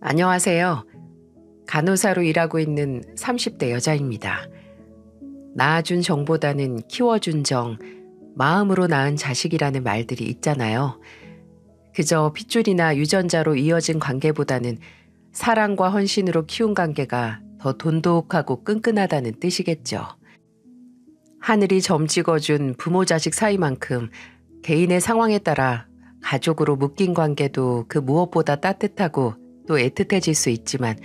안녕하세요. 간호사로 일하고 있는 30대 여자입니다. 낳아준 정보다는 키워준 정, 마음으로 낳은 자식이라는 말들이 있잖아요. 그저 핏줄이나 유전자로 이어진 관계보다는 사랑과 헌신으로 키운 관계가 더 돈독하고 끈끈하다는 뜻이겠죠. 하늘이 점 찍어준 부모 자식 사이만큼 개인의 상황에 따라 가족으로 묶인 관계도 그 무엇보다 따뜻하고 또 애틋해질 수 있지만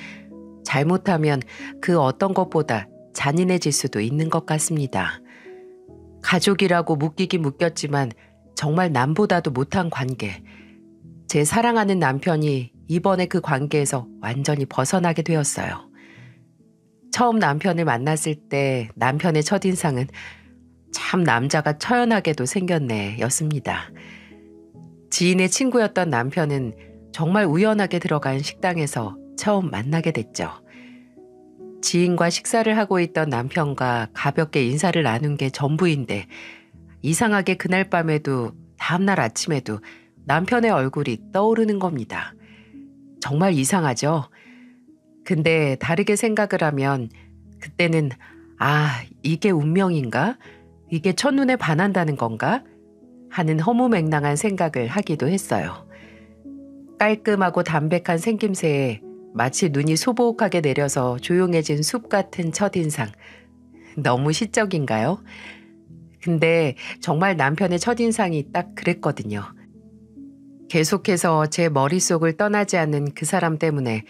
잘못하면 그 어떤 것보다 잔인해질 수도 있는 것 같습니다. 가족이라고 묶이긴 묶였지만 정말 남보다도 못한 관계. 제 사랑하는 남편이 이번에 그 관계에서 완전히 벗어나게 되었어요. 처음 남편을 만났을 때 남편의 첫인상은 참 남자가 처연하게도 생겼네 였습니다. 지인의 친구였던 남편은 정말 우연하게 들어간 식당에서 처음 만나게 됐죠. 지인과 식사를 하고 있던 남편과 가볍게 인사를 나눈 게 전부인데 이상하게 그날 밤에도 다음날 아침에도 남편의 얼굴이 떠오르는 겁니다. 정말 이상하죠? 근데 다르게 생각을 하면 그때는 이게 운명인가? 이게 첫눈에 반한다는 건가? 하는 허무맹랑한 생각을 하기도 했어요. 깔끔하고 담백한 생김새에 마치 눈이 소복하게 내려서 조용해진 숲 같은 첫인상. 너무 시적인가요? 근데 정말 남편의 첫인상이 딱 그랬거든요. 계속해서 제 머릿속을 떠나지 않는 그 사람 때문에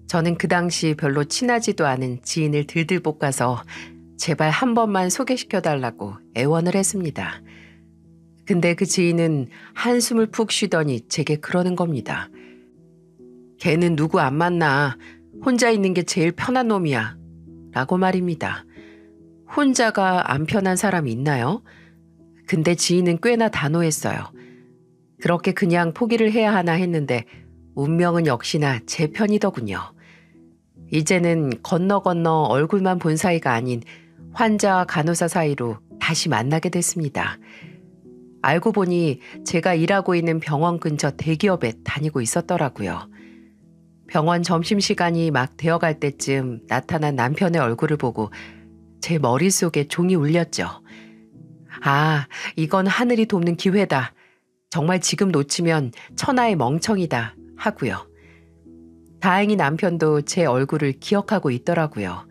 저는 그 당시 별로 친하지도 않은 지인을 들들 볶아서 제발 한 번만 소개시켜달라고 애원을 했습니다. 근데 그 지인은 한숨을 푹 쉬더니 제게 그러는 겁니다. 걔는 누구 안 만나. 혼자 있는 게 제일 편한 놈이야. 라고 말입니다. 혼자가 안 편한 사람이 있나요? 근데 지인은 꽤나 단호했어요. 그렇게 그냥 포기를 해야 하나 했는데 운명은 역시나 제 편이더군요. 이제는 건너 얼굴만 본 사이가 아닌 환자와 간호사 사이로 다시 만나게 됐습니다. 알고 보니 제가 일하고 있는 병원 근처 대기업에 다니고 있었더라고요. 병원 점심시간이 막 되어갈 때쯤 나타난 남편의 얼굴을 보고 제 머릿속에 종이 울렸죠. 이건 하늘이 돕는 기회다. 정말 지금 놓치면 천하의 멍청이다 하고요. 다행히 남편도 제 얼굴을 기억하고 있더라고요.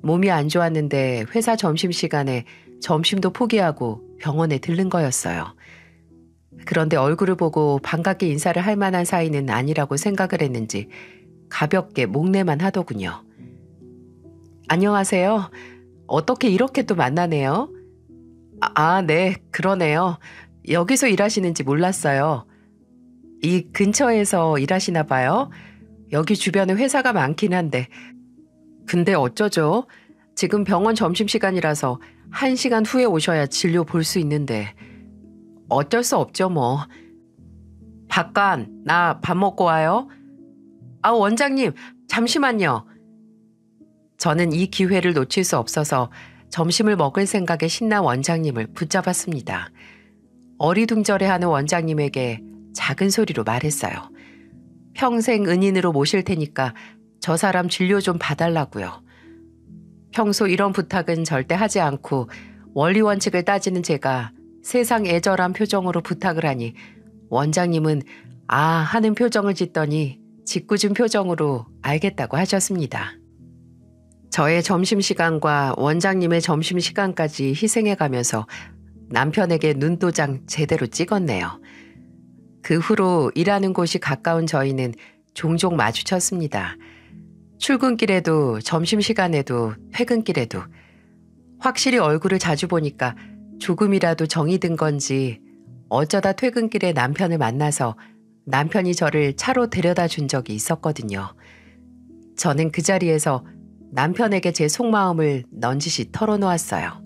몸이 안 좋았는데 회사 점심시간에 점심도 포기하고 병원에 들른 거였어요. 그런데 얼굴을 보고 반갑게 인사를 할 만한 사이는 아니라고 생각을 했는지 가볍게 목례만 하더군요. 안녕하세요. 어떻게 이렇게 또 만나네요? 네, 그러네요. 여기서 일하시는지 몰랐어요. 이 근처에서 일하시나 봐요. 여기 주변에 회사가 많긴 한데. 근데 어쩌죠? 지금 병원 점심시간이라서 1시간 후에 오셔야 진료 볼 수 있는데. 어쩔 수 없죠 뭐. 박관, 나 밥 먹고 와요. 원장님, 잠시만요. 저는 이 기회를 놓칠 수 없어서 점심을 먹을 생각에 신난 원장님을 붙잡았습니다. 어리둥절해하는 원장님에게 작은 소리로 말했어요. 평생 은인으로 모실 테니까 저 사람 진료 좀 봐달라고요. 평소 이런 부탁은 절대 하지 않고 원리 원칙을 따지는 제가 세상 애절한 표정으로 부탁을 하니 원장님은 하는 표정을 짓더니 짓궂은 표정으로 알겠다고 하셨습니다. 저의 점심시간과 원장님의 점심시간까지 희생해가면서 남편에게 눈도장 제대로 찍었네요. 그 후로 일하는 곳이 가까운 저희는 종종 마주쳤습니다. 출근길에도 점심시간에도 퇴근길에도 확실히 얼굴을 자주 보니까 조금이라도 정이 든 건지 어쩌다 퇴근길에 남편을 만나서 남편이 저를 차로 데려다 준 적이 있었거든요. 저는 그 자리에서 남편에게 제 속마음을 넌지시 털어놓았어요.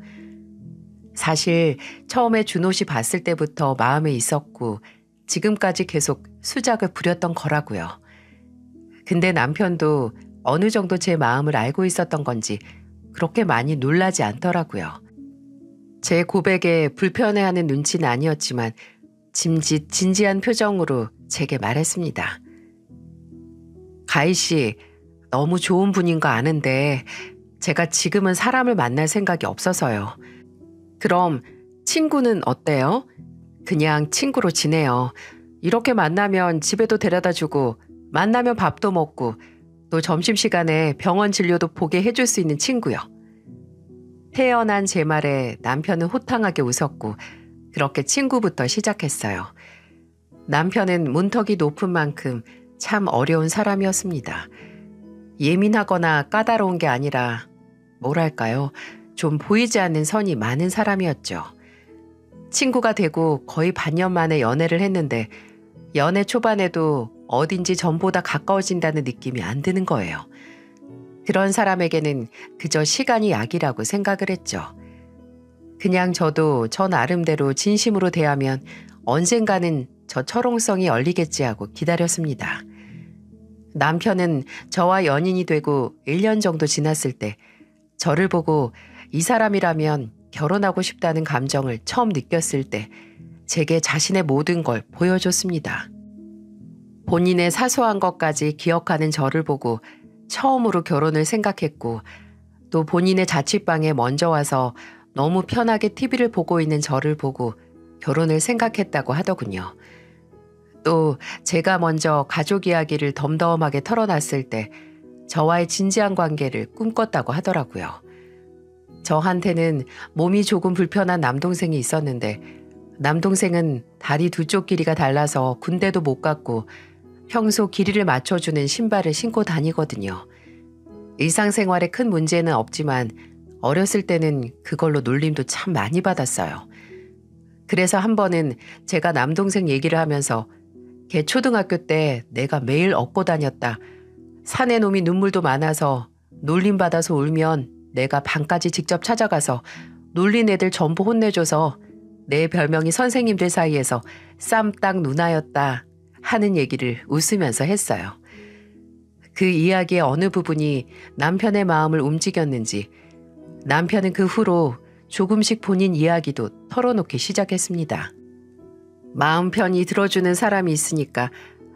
사실 처음에 준호 씨 봤을 때부터 마음에 있었고 지금까지 계속 수작을 부렸던 거라고요. 근데 남편도 어느 정도 제 마음을 알고 있었던 건지 그렇게 많이 놀라지 않더라고요. 제 고백에 불편해하는 눈치는 아니었지만 진지한 표정으로 제게 말했습니다. 가희 씨, 너무 좋은 분인 거 아는데 제가 지금은 사람을 만날 생각이 없어서요. 그럼 친구는 어때요? 그냥 친구로 지내요. 이렇게 만나면 집에도 데려다 주고 만나면 밥도 먹고 또 점심시간에 병원 진료도 보게 해줄 수 있는 친구요. 태어난 제 말에 남편은 호탕하게 웃었고 그렇게 친구부터 시작했어요. 남편은 문턱이 높은 만큼 참 어려운 사람이었습니다. 예민하거나 까다로운 게 아니라 뭐랄까요? 좀 보이지 않는 선이 많은 사람이었죠. 친구가 되고 거의 반년 만에 연애를 했는데 연애 초반에도 어딘지 전보다 가까워진다는 느낌이 안 드는 거예요. 그런 사람에게는 그저 시간이 약이라고 생각을 했죠. 그냥 저도 저 나름대로 진심으로 대하면 언젠가는 저 철옹성이 열리겠지 하고 기다렸습니다. 남편은 저와 연인이 되고 1년 정도 지났을 때 저를 보고 이 사람이라면 결혼하고 싶다는 감정을 처음 느꼈을 때 제게 자신의 모든 걸 보여줬습니다. 본인의 사소한 것까지 기억하는 저를 보고 처음으로 결혼을 생각했고 또 본인의 자취방에 먼저 와서 너무 편하게 TV를 보고 있는 저를 보고 결혼을 생각했다고 하더군요. 또 제가 먼저 가족 이야기를 덤덤하게 털어놨을 때 저와의 진지한 관계를 꿈꿨다고 하더라고요. 저한테는 몸이 조금 불편한 남동생이 있었는데 남동생은 다리 두 쪽 길이가 달라서 군대도 못 갔고 평소 길이를 맞춰주는 신발을 신고 다니거든요. 일상생활에 큰 문제는 없지만 어렸을 때는 그걸로 놀림도 참 많이 받았어요. 그래서 한 번은 제가 남동생 얘기를 하면서 걔 초등학교 때 내가 매일 업고 다녔다. 사내 놈이 눈물도 많아서 놀림받아서 울면 내가 방까지 직접 찾아가서 놀린 애들 전부 혼내줘서 내 별명이 선생님들 사이에서 쌈딱 누나였다 하는 얘기를 웃으면서 했어요. 그 이야기의 어느 부분이 남편의 마음을 움직였는지 남편은 그 후로 조금씩 본인 이야기도 털어놓기 시작했습니다. 마음 편히 들어주는 사람이 있으니까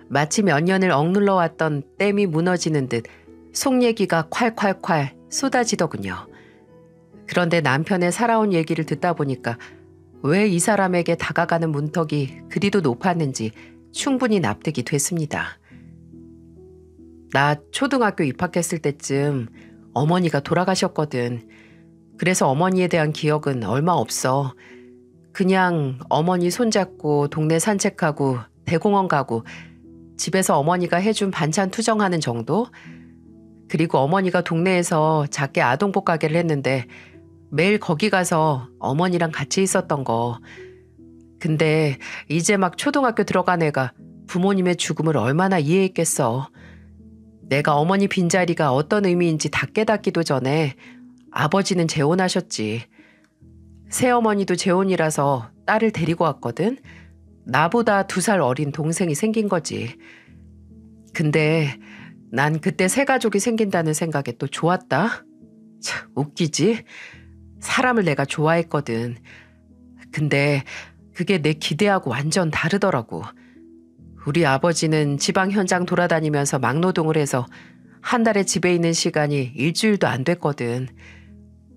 마치 몇 년을 억눌러 왔던 댐이 무너지는 듯 속 얘기가 콸콸콸 쏟아지더군요. 그런데 남편의 살아온 얘기를 듣다 보니까 왜 이 사람에게 다가가는 문턱이 그리도 높았는지 충분히 납득이 됐습니다. 나 초등학교 입학했을 때쯤 어머니가 돌아가셨거든. 그래서 어머니에 대한 기억은 얼마 없어. 그냥 어머니 손잡고 동네 산책하고 대공원 가고 집에서 어머니가 해준 반찬 투정하는 정도? 그리고 어머니가 동네에서 작게 아동복 가게를 했는데 매일 거기 가서 어머니랑 같이 있었던 거. 근데 이제 막 초등학교 들어간 애가 부모님의 죽음을 얼마나 이해했겠어. 내가 어머니 빈자리가 어떤 의미인지 다 깨닫기도 전에 아버지는 재혼하셨지. 새어머니도 재혼이라서 딸을 데리고 왔거든. 나보다 2살 어린 동생이 생긴 거지. 근데 난 그때 새 가족이 생긴다는 생각에 또 좋았다. 참 웃기지? 사람을 내가 좋아했거든. 근데 그게 내 기대하고 완전 다르더라고. 우리 아버지는 지방 현장 돌아다니면서 막노동을 해서 한 달에 집에 있는 시간이 일주일도 안 됐거든.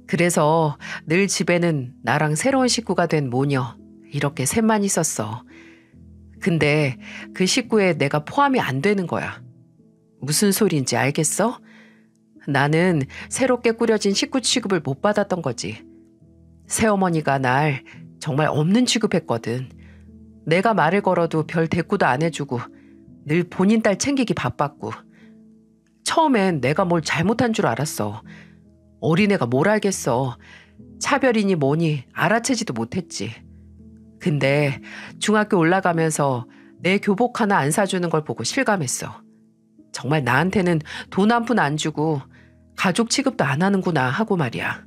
그래서 늘 집에는 나랑 새로운 식구가 된 모녀 이렇게 셋만 있었어. 근데 그 식구에 내가 포함이 안 되는 거야. 무슨 소리인지 알겠어? 나는 새롭게 꾸려진 식구 취급을 못 받았던 거지. 새어머니가 날 정말 없는 취급했거든. 내가 말을 걸어도 별 대꾸도 안 해주고 늘 본인 딸 챙기기 바빴고. 처음엔 내가 뭘 잘못한 줄 알았어. 어린애가 뭘 알겠어. 차별이니 뭐니 알아채지도 못했지. 근데 중학교 올라가면서 내 교복 하나 안 사주는 걸 보고 실감했어. 정말 나한테는 돈 한 푼 안 주고 가족 취급도 안 하는구나 하고 말이야.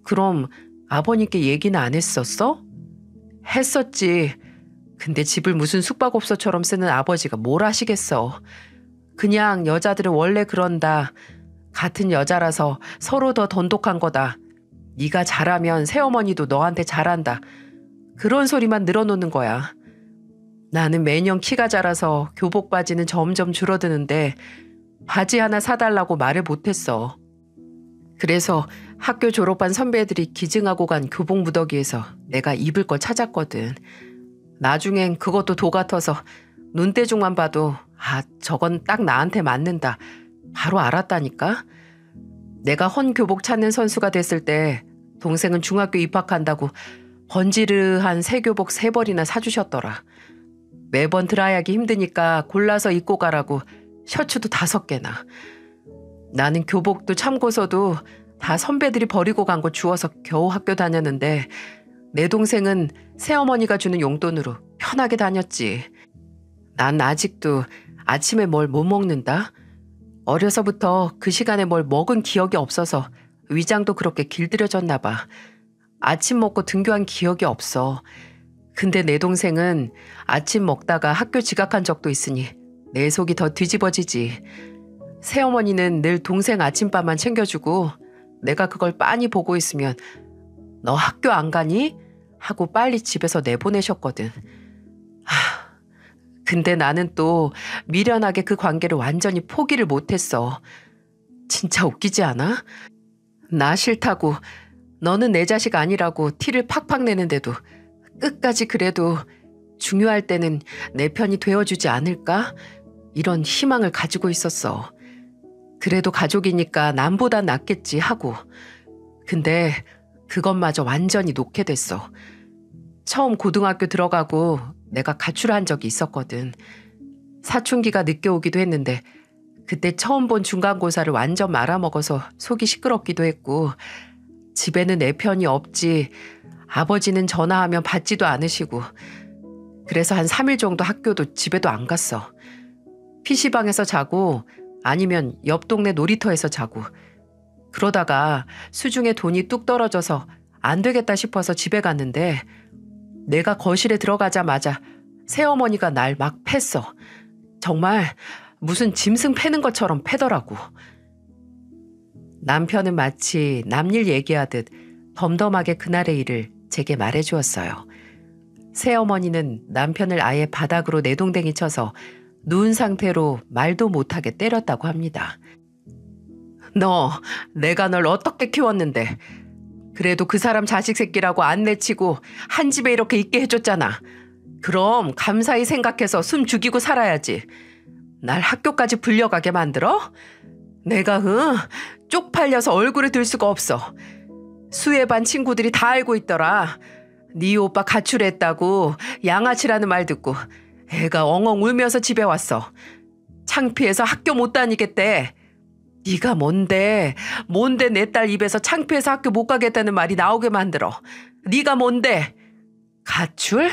그럼 아버님께 얘기는 안 했었어? 했었지. 근데 집을 무슨 숙박업소처럼 쓰는 아버지가 뭘 하시겠어. 그냥 여자들은 원래 그런다. 같은 여자라서 서로 더 돈독한 거다. 네가 잘하면 새어머니도 너한테 잘한다. 그런 소리만 늘어놓는 거야. 나는 매년 키가 자라서 교복 바지는 점점 줄어드는데 바지 하나 사달라고 말을 못했어. 그래서 학교 졸업한 선배들이 기증하고 간 교복 무더기에서 내가 입을 거 찾았거든. 나중엔 그것도 도 같아서 눈대중만 봐도 저건 딱 나한테 맞는다. 바로 알았다니까. 내가 헌 교복 찾는 선수가 됐을 때 동생은 중학교 입학한다고 번지르한 새 교복 3벌이나 사주셨더라. 매번 드라이하기 힘드니까 골라서 입고 가라고 셔츠도 5개나. 나는 교복도 참고서도 다 선배들이 버리고 간 거 주워서 겨우 학교 다녔는데 내 동생은 새어머니가 주는 용돈으로 편하게 다녔지. 난 아직도 아침에 뭘 못 먹는다. 어려서부터 그 시간에 뭘 먹은 기억이 없어서 위장도 그렇게 길들여졌나 봐. 아침 먹고 등교한 기억이 없어. 근데 내 동생은 아침 먹다가 학교 지각한 적도 있으니 내 속이 더 뒤집어지지. 새어머니는 늘 동생 아침밥만 챙겨주고 내가 그걸 빤히 보고 있으면 너 학교 안 가니? 하고 빨리 집에서 내보내셨거든. 근데 나는 또 미련하게 그 관계를 완전히 포기를 못했어. 진짜 웃기지 않아? 나 싫다고 너는 내 자식 아니라고 티를 팍팍 내는데도 끝까지 그래도 중요할 때는 내 편이 되어주지 않을까? 이런 희망을 가지고 있었어. 그래도 가족이니까 남보단 낫겠지 하고. 근데 그것마저 완전히 놓게 됐어. 처음 고등학교 들어가고 내가 가출한 적이 있었거든. 사춘기가 늦게 오기도 했는데 그때 처음 본 중간고사를 완전 말아먹어서 속이 시끄럽기도 했고 집에는 내 편이 없지. 아버지는 전화하면 받지도 않으시고 그래서 한 3일 정도 학교도 집에도 안 갔어. PC방에서 자고 아니면 옆 동네 놀이터에서 자고 그러다가 수중에 돈이 뚝 떨어져서 안 되겠다 싶어서 집에 갔는데 내가 거실에 들어가자마자 새어머니가 날 막 팼어. 정말 무슨 짐승 패는 것처럼 패더라고. 남편은 마치 남일 얘기하듯 덤덤하게 그날의 일을 제게 말해주었어요. 새어머니는 남편을 아예 바닥으로 내동댕이 쳐서 누운 상태로 말도 못하게 때렸다고 합니다. 너, 내가 널 어떻게 키웠는데 그래도 그 사람 자식 새끼라고 안 내치고 한 집에 이렇게 있게 해줬잖아. 그럼 감사히 생각해서 숨 죽이고 살아야지. 날 학교까지 불려가게 만들어? 내가 쪽팔려서 얼굴을 들 수가 없어. 수혜반 친구들이 다 알고 있더라. 네 오빠 가출했다고 양아치라는 말 듣고 애가 엉엉 울면서 집에 왔어. 창피해서 학교 못 다니겠대. 네가 뭔데 내 딸 입에서 창피해서 학교 못 가겠다는 말이 나오게 만들어. 네가 뭔데? 가출?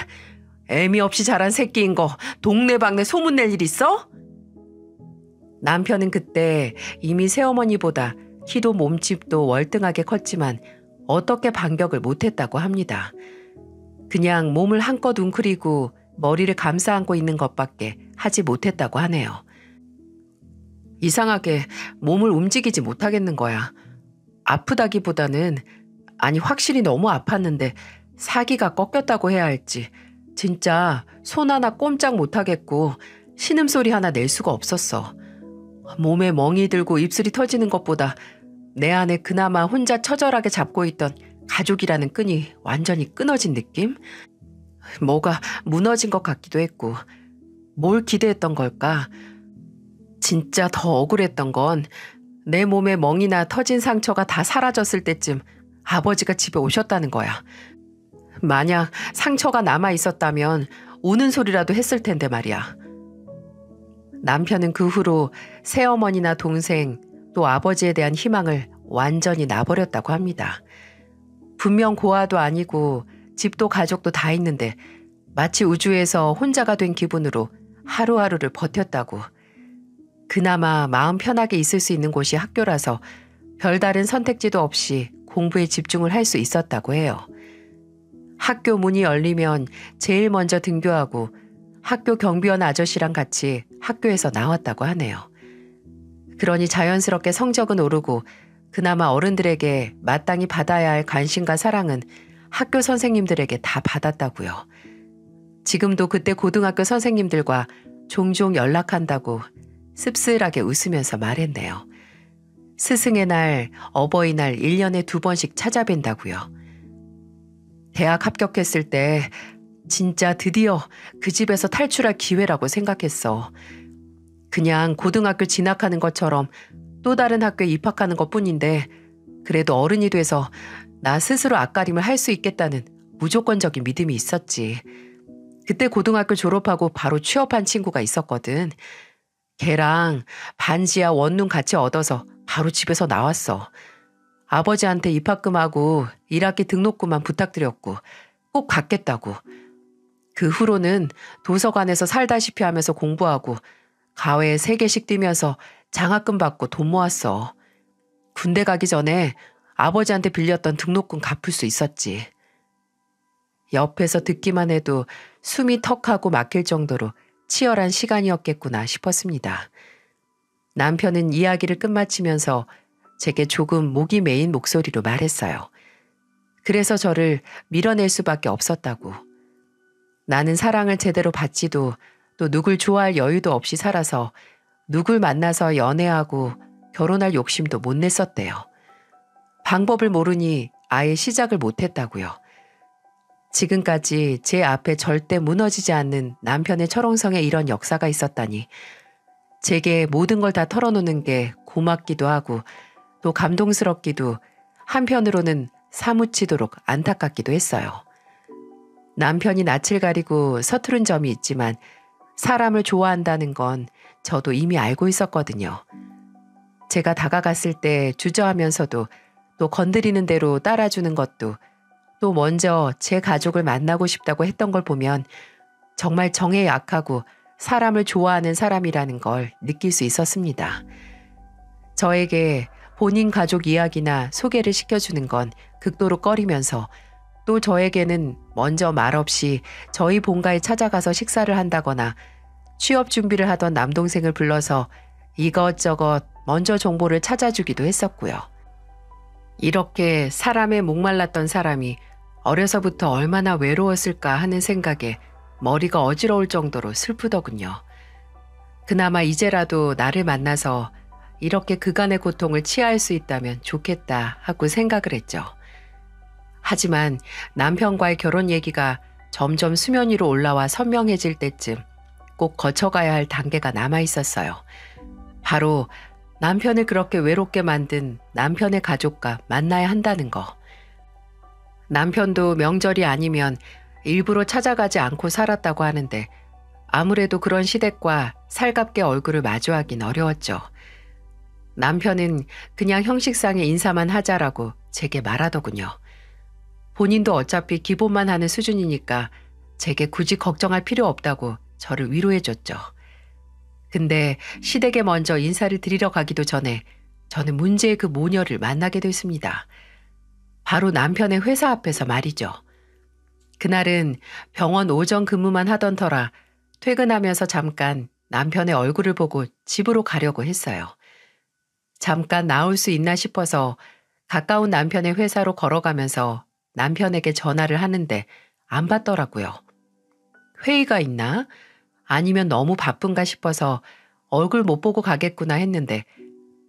애미 없이 자란 새끼인 거 동네방네 소문낼 일 있어? 남편은 그때 이미 새어머니보다 키도 몸집도 월등하게 컸지만 어떻게 반격을 못했다고 합니다. 그냥 몸을 한껏 웅크리고 머리를 감싸 안고 있는 것밖에 하지 못했다고 하네요. 이상하게 몸을 움직이지 못하겠는 거야. 아프다기보다는 확실히 너무 아팠는데 사기가 꺾였다고 해야 할지 진짜 손 하나 꼼짝 못하겠고 신음소리 하나 낼 수가 없었어. 몸에 멍이 들고 입술이 터지는 것보다 내 안에 그나마 혼자 처절하게 잡고 있던 가족이라는 끈이 완전히 끊어진 느낌? 뭐가 무너진 것 같기도 했고 뭘 기대했던 걸까? 진짜 더 억울했던 건 내 몸에 멍이나 터진 상처가 다 사라졌을 때쯤 아버지가 집에 오셨다는 거야. 만약 상처가 남아 있었다면 우는 소리라도 했을 텐데 말이야. 남편은 그 후로 새어머니나 동생 또 아버지에 대한 희망을 완전히 놔버렸다고 합니다. 분명 고아도 아니고 집도 가족도 다 있는데 마치 우주에서 혼자가 된 기분으로 하루하루를 버텼다고. 그나마 마음 편하게 있을 수 있는 곳이 학교라서 별다른 선택지도 없이 공부에 집중을 할 수 있었다고 해요. 학교 문이 열리면 제일 먼저 등교하고 학교 경비원 아저씨랑 같이 학교에서 나왔다고 하네요. 그러니 자연스럽게 성적은 오르고 그나마 어른들에게 마땅히 받아야 할 관심과 사랑은 학교 선생님들에게 다 받았다고요. 지금도 그때 고등학교 선생님들과 종종 연락한다고 씁쓸하게 웃으면서 말했네요. 스승의 날, 어버이날 1년에 2번씩 찾아뵌다고요. 대학 합격했을 때 진짜 드디어 그 집에서 탈출할 기회라고 생각했어. 그냥 고등학교 진학하는 것처럼 또 다른 학교에 입학하는 것뿐인데 그래도 어른이 돼서 나 스스로 앞가림을 할 수 있겠다는 무조건적인 믿음이 있었지. 그때 고등학교 졸업하고 바로 취업한 친구가 있었거든. 걔랑 반지하 원룸 같이 얻어서 바로 집에서 나왔어. 아버지한테 입학금하고 1학기 등록금만 부탁드렸고 꼭 갚겠다고. 그 후로는 도서관에서 살다시피 하면서 공부하고 가외에 3개씩 뛰면서 장학금 받고 돈 모았어. 군대 가기 전에 아버지한테 빌렸던 등록금 갚을 수 있었지. 옆에서 듣기만 해도 숨이 턱하고 막힐 정도로 치열한 시간이었겠구나 싶었습니다. 남편은 이야기를 끝마치면서 제게 조금 목이 메인 목소리로 말했어요. 그래서 저를 밀어낼 수밖에 없었다고. 나는 사랑을 제대로 받지도 또 누굴 좋아할 여유도 없이 살아서 누굴 만나서 연애하고 결혼할 욕심도 못 냈었대요. 방법을 모르니 아예 시작을 못했다고요. 지금까지 제 앞에 절대 무너지지 않는 남편의 철옹성에 이런 역사가 있었다니 제게 모든 걸 다 털어놓는 게 고맙기도 하고 또 감동스럽기도 한편으로는 사무치도록 안타깝기도 했어요. 남편이 낯을 가리고 서투른 점이 있지만 사람을 좋아한다는 건 저도 이미 알고 있었거든요. 제가 다가갔을 때 주저하면서도 또 건드리는 대로 따라주는 것도 또 먼저 제 가족을 만나고 싶다고 했던 걸 보면 정말 정에 약하고 사람을 좋아하는 사람이라는 걸 느낄 수 있었습니다. 저에게 본인 가족 이야기나 소개를 시켜주는 건 극도로 꺼리면서 또 저에게는 먼저 말없이 저희 본가에 찾아가서 식사를 한다거나 취업 준비를 하던 남동생을 불러서 이것저것 먼저 정보를 찾아주기도 했었고요. 이렇게 사람에 목말랐던 사람이 어려서부터 얼마나 외로웠을까 하는 생각에 머리가 어지러울 정도로 슬프더군요. 그나마 이제라도 나를 만나서 이렇게 그간의 고통을 치유할 수 있다면 좋겠다 하고 생각을 했죠. 하지만 남편과의 결혼 얘기가 점점 수면 위로 올라와 선명해질 때쯤 꼭 거쳐가야 할 단계가 남아 있었어요. 바로 남편을 그렇게 외롭게 만든 남편의 가족과 만나야 한다는 거. 남편도 명절이 아니면 일부러 찾아가지 않고 살았다고 하는데 아무래도 그런 시댁과 살갑게 얼굴을 마주하긴 어려웠죠. 남편은 그냥 형식상의 인사만 하자라고 제게 말하더군요. 본인도 어차피 기본만 하는 수준이니까 제게 굳이 걱정할 필요 없다고 저를 위로해줬죠. 근데 시댁에 먼저 인사를 드리러 가기도 전에 저는 문제의 그 모녀를 만나게 됐습니다. 바로 남편의 회사 앞에서 말이죠. 그날은 병원 오전 근무만 하던 터라 퇴근하면서 잠깐 남편의 얼굴을 보고 집으로 가려고 했어요. 잠깐 나올 수 있나 싶어서 가까운 남편의 회사로 걸어가면서 남편에게 전화를 하는데 안 받더라고요. 회의가 있나? 아니면 너무 바쁜가 싶어서 얼굴 못 보고 가겠구나 했는데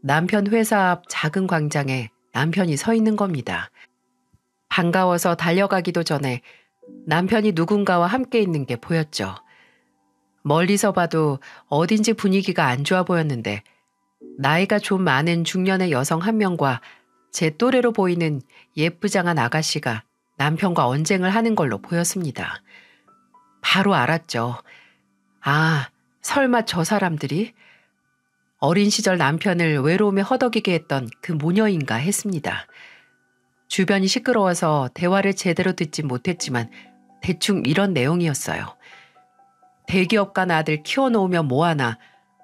남편 회사 앞 작은 광장에 남편이 서 있는 겁니다. 반가워서 달려가기도 전에 남편이 누군가와 함께 있는 게 보였죠. 멀리서 봐도 어딘지 분위기가 안 좋아 보였는데 나이가 좀 많은 중년의 여성 한 명과 제 또래로 보이는 예쁘장한 아가씨가 남편과 언쟁을 하는 걸로 보였습니다. 바로 알았죠. 아, 설마 저 사람들이? 어린 시절 남편을 외로움에 허덕이게 했던 그 모녀인가 했습니다. 주변이 시끄러워서 대화를 제대로 듣지 못했지만 대충 이런 내용이었어요. 대기업 간 아들 키워놓으면 뭐하나,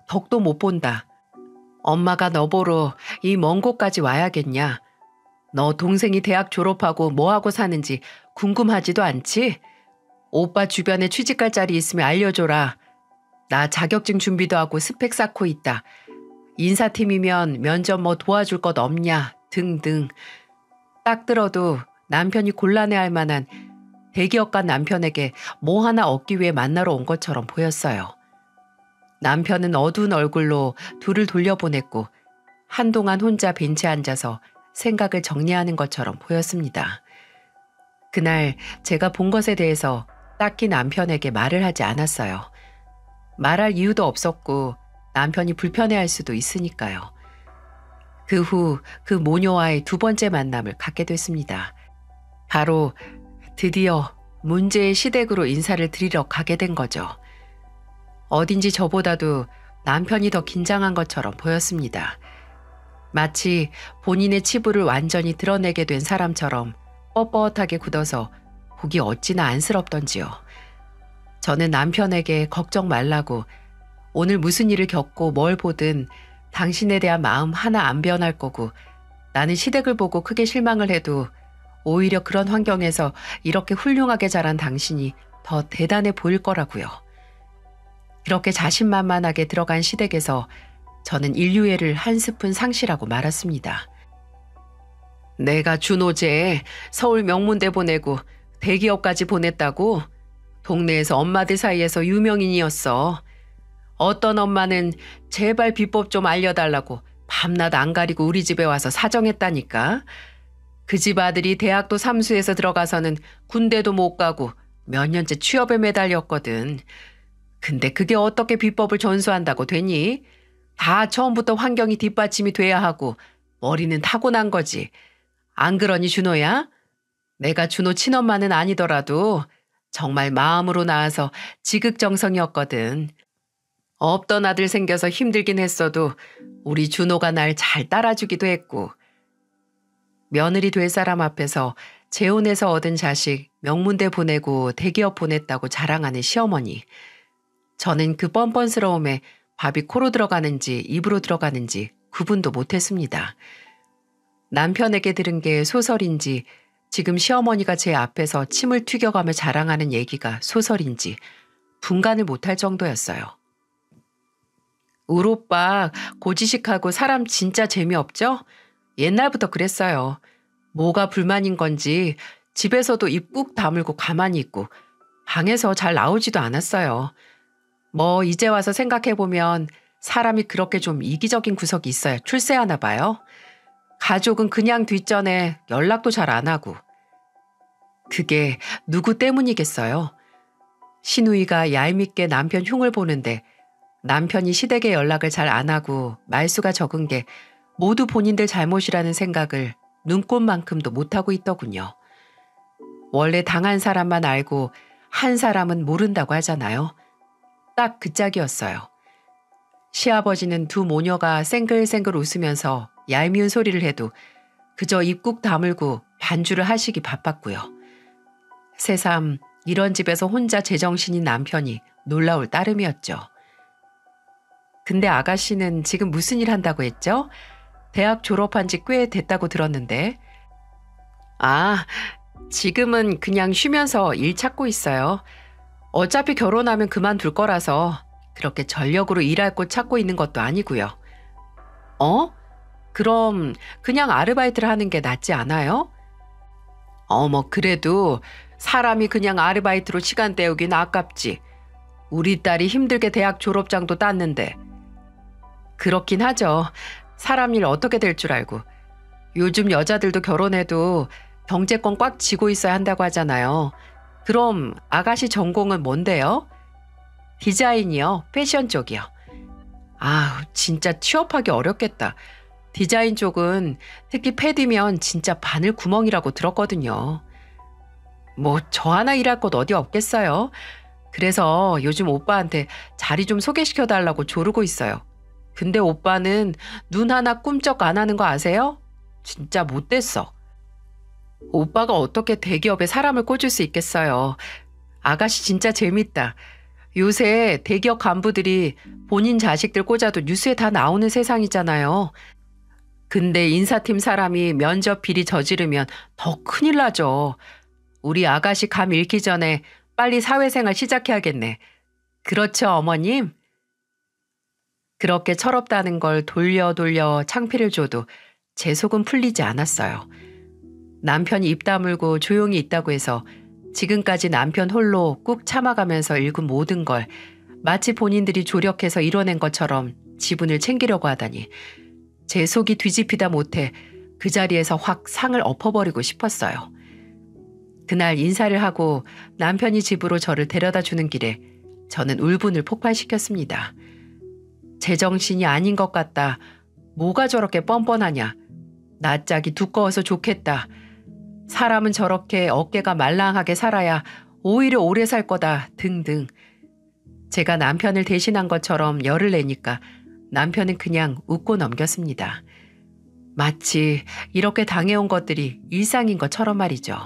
덕도 못 본다. 엄마가 너 보러 이 먼 곳까지 와야겠냐. 너 동생이 대학 졸업하고 뭐하고 사는지 궁금하지도 않지? 오빠 주변에 취직할 자리 있으면 알려줘라. 나 자격증 준비도 하고 스펙 쌓고 있다. 인사팀이면 면접 뭐 도와줄 것 없냐 등등. 딱 들어도 남편이 곤란해할 만한 대기업 간 남편에게 뭐 하나 얻기 위해 만나러 온 것처럼 보였어요. 남편은 어두운 얼굴로 둘을 돌려보냈고 한동안 혼자 벤치에 앉아서 생각을 정리하는 것처럼 보였습니다. 그날 제가 본 것에 대해서 딱히 남편에게 말을 하지 않았어요. 말할 이유도 없었고 남편이 불편해할 수도 있으니까요. 그 후 그 모녀와의 두 번째 만남을 갖게 됐습니다. 바로 드디어 문제의 시댁으로 인사를 드리러 가게 된 거죠. 어딘지 저보다도 남편이 더 긴장한 것처럼 보였습니다. 마치 본인의 치부를 완전히 드러내게 된 사람처럼 뻣뻣하게 굳어서 보기 어찌나 안쓰럽던지요. 저는 남편에게 걱정 말라고 오늘 무슨 일을 겪고 뭘 보든 당신에 대한 마음 하나 안 변할 거고 나는 시댁을 보고 크게 실망을 해도 오히려 그런 환경에서 이렇게 훌륭하게 자란 당신이 더 대단해 보일 거라고요. 그렇게 자신만만하게 들어간 시댁에서 저는 인류애를 한 스푼 상실하고 말았습니다. 내가 준호제에 서울 명문대 보내고 대기업까지 보냈다고? 동네에서 엄마들 사이에서 유명인이었어. 어떤 엄마는 제발 비법 좀 알려달라고 밤낮 안 가리고 우리 집에 와서 사정했다니까. 그 집 아들이 대학도 삼수해서 들어가서는 군대도 못 가고 몇 년째 취업에 매달렸거든. 근데 그게 어떻게 비법을 전수한다고 되니? 다 처음부터 환경이 뒷받침이 돼야 하고 머리는 타고난 거지. 안 그러니 준호야? 내가 준호 친엄마는 아니더라도 정말 마음으로 낳아서 지극정성이었거든. 없던 아들 생겨서 힘들긴 했어도 우리 준호가 날 잘 따라주기도 했고. 며느리 될 사람 앞에서 재혼해서 얻은 자식 명문대 보내고 대기업 보냈다고 자랑하는 시어머니. 저는 그 뻔뻔스러움에 밥이 코로 들어가는지 입으로 들어가는지 구분도 못했습니다. 남편에게 들은 게 소설인지 지금 시어머니가 제 앞에서 침을 튀겨가며 자랑하는 얘기가 소설인지 분간을 못할 정도였어요. 울 오빠 고지식하고 사람 진짜 재미없죠? 옛날부터 그랬어요. 뭐가 불만인 건지 집에서도 입 꾹 다물고 가만히 있고 방에서 잘 나오지도 않았어요. 뭐 이제 와서 생각해보면 사람이 그렇게 좀 이기적인 구석이 있어야 출세하나 봐요. 가족은 그냥 뒷전에 연락도 잘 안 하고. 그게 누구 때문이겠어요? 시누이가 얄밉게 남편 흉을 보는데 남편이 시댁에 연락을 잘 안 하고 말수가 적은 게 모두 본인들 잘못이라는 생각을 눈꼽만큼도 못하고 있더군요. 원래 당한 사람만 알고 한 사람은 모른다고 하잖아요. 딱 그 짝이었어요. 시아버지는 두 모녀가 쌩글쌩글 웃으면서 얄미운 소리를 해도 그저 입국 다물고 반주를 하시기 바빴고요. 새삼 이런 집에서 혼자 제정신인 남편이 놀라울 따름이었죠. 근데 아가씨는 지금 무슨 일 한다고 했죠? 대학 졸업한 지 꽤 됐다고 들었는데. 아, 지금은 그냥 쉬면서 일 찾고 있어요. 어차피 결혼하면 그만둘 거라서 그렇게 전력으로 일할 곳 찾고 있는 것도 아니고요. 어? 그럼 그냥 아르바이트를 하는 게 낫지 않아요? 어머, 그래도 사람이 그냥 아르바이트로 시간 때우긴 아깝지. 우리 딸이 힘들게 대학 졸업장도 땄는데. 그렇긴 하죠. 사람 일 어떻게 될 줄 알고. 요즘 여자들도 결혼해도 경제권 꽉 쥐고 있어야 한다고 하잖아요. 그럼 아가씨 전공은 뭔데요? 디자인이요. 패션 쪽이요. 아, 진짜 취업하기 어렵겠다. 디자인 쪽은 특히 패디면 진짜 바늘 구멍이라고 들었거든요. 뭐 저 하나 일할 곳 어디 없겠어요. 그래서 요즘 오빠한테 자리 좀 소개시켜달라고 조르고 있어요. 근데 오빠는 눈 하나 꿈쩍 안 하는 거 아세요? 진짜 못됐어. 오빠가 어떻게 대기업에 사람을 꽂을 수 있겠어요. 아가씨 진짜 재밌다. 요새 대기업 간부들이 본인 자식들 꽂아도 뉴스에 다 나오는 세상이잖아요. 근데 인사팀 사람이 면접 비리 저지르면 더 큰일 나죠. 우리 아가씨 감 잃기 전에 빨리 사회생활 시작해야겠네. 그렇죠, 어머님? 그렇게 철없다는 걸 돌려 창피를 줘도 제 속은 풀리지 않았어요. 남편이 입 다물고 조용히 있다고 해서 지금까지 남편 홀로 꾹 참아가면서 읽은 모든 걸 마치 본인들이 조력해서 이뤄낸 것처럼 지분을 챙기려고 하다니 제 속이 뒤집히다 못해 그 자리에서 확 상을 엎어버리고 싶었어요. 그날 인사를 하고 남편이 집으로 저를 데려다 주는 길에 저는 울분을 폭발시켰습니다. 제정신이 아닌 것 같다. 뭐가 저렇게 뻔뻔하냐. 낯짝이 두꺼워서 좋겠다. 사람은 저렇게 어깨가 말랑하게 살아야 오히려 오래 살 거다 등등. 제가 남편을 대신한 것처럼 열을 내니까 남편은 그냥 웃고 넘겼습니다. 마치 이렇게 당해온 것들이 일상인 것처럼 말이죠.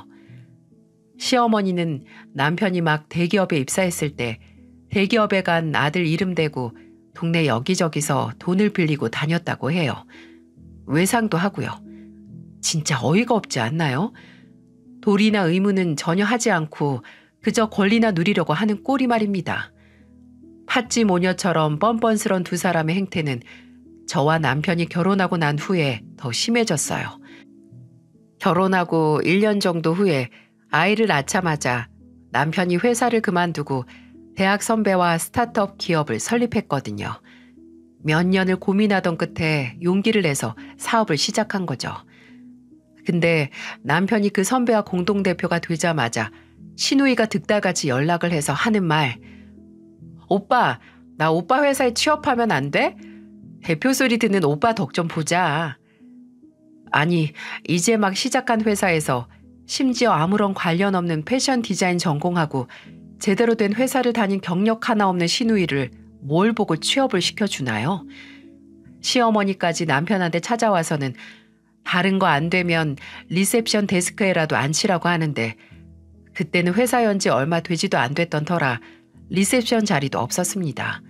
시어머니는 남편이 막 대기업에 입사했을 때 대기업에 간 아들 이름 대고 동네 여기저기서 돈을 빌리고 다녔다고 해요. 외상도 하고요. 진짜 어이가 없지 않나요? 도리나 의무는 전혀 하지 않고 그저 권리나 누리려고 하는 꼴이 말입니다. 팥쥐 모녀처럼 뻔뻔스런 두 사람의 행태는 저와 남편이 결혼하고 난 후에 더 심해졌어요. 결혼하고 1년 정도 후에 아이를 낳자마자 남편이 회사를 그만두고 대학 선배와 스타트업 기업을 설립했거든요. 몇 년을 고민하던 끝에 용기를 내서 사업을 시작한 거죠. 근데 남편이 그 선배와 공동대표가 되자마자 시누이가 득달같이 연락을 해서 하는 말, 오빠, 나 오빠 회사에 취업하면 안 돼? 대표 소리 듣는 오빠 덕 좀 보자. 아니, 이제 막 시작한 회사에서 심지어 아무런 관련 없는 패션 디자인 전공하고 제대로 된 회사를 다닌 경력 하나 없는 시누이를 뭘 보고 취업을 시켜주나요? 시어머니까지 남편한테 찾아와서는 다른 거 안 되면 리셉션 데스크에라도 앉히라고 하는데 그때는 회사 연지 얼마 되지도 안 됐던 터라 리셉션 자리도 없었습니다.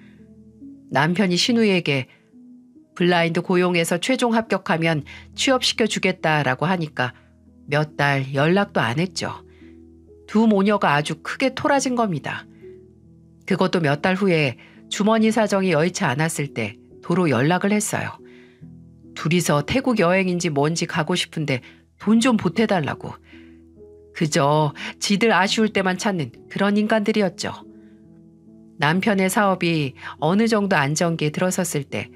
남편이 시누이에게 블라인드 고용해서 최종 합격하면 취업시켜주겠다라고 하니까 몇 달 연락도 안 했죠. 두 모녀가 아주 크게 토라진 겁니다. 그것도 몇 달 후에 주머니 사정이 여의치 않았을 때 도로 연락을 했어요. 둘이서 태국 여행인지 뭔지 가고 싶은데 돈 좀 보태달라고. 그저 지들 아쉬울 때만 찾는 그런 인간들이었죠. 남편의 사업이 어느 정도 안정기에 들어섰을 때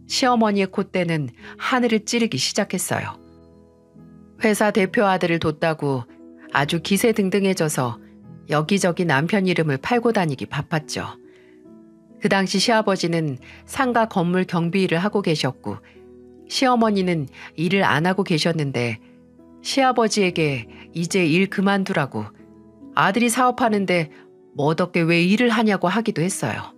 시어머니의 콧대는 하늘을 찌르기 시작했어요. 회사 대표 아들을 뒀다고 아주 기세등등해져서 여기저기 남편 이름을 팔고 다니기 바빴죠. 그 당시 시아버지는 상가 건물 경비 일을 하고 계셨고 시어머니는 일을 안 하고 계셨는데 시아버지에게 이제 일 그만두라고 아들이 사업하는데 멋없게 왜 일을 하냐고 하기도 했어요.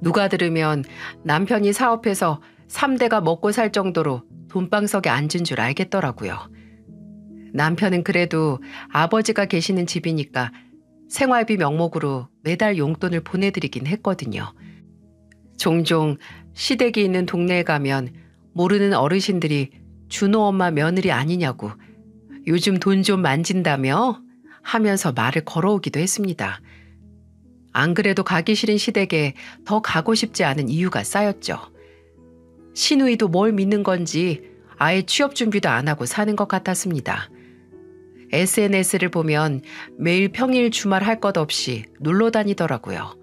누가 들으면 남편이 사업해서 3대가 먹고 살 정도로 돈방석에 앉은 줄 알겠더라고요. 남편은 그래도 아버지가 계시는 집이니까 생활비 명목으로 매달 용돈을 보내드리긴 했거든요. 종종 시댁이 있는 동네에 가면 모르는 어르신들이 준호 엄마 며느리 아니냐고 요즘 돈 좀 만진다며 하면서 말을 걸어오기도 했습니다. 안 그래도 가기 싫은 시댁에 더 가고 싶지 않은 이유가 쌓였죠. 시누이도 뭘 믿는 건지 아예 취업 준비도 안 하고 사는 것 같았습니다. SNS를 보면 매일 평일 주말 할 것 없이 놀러 다니더라고요.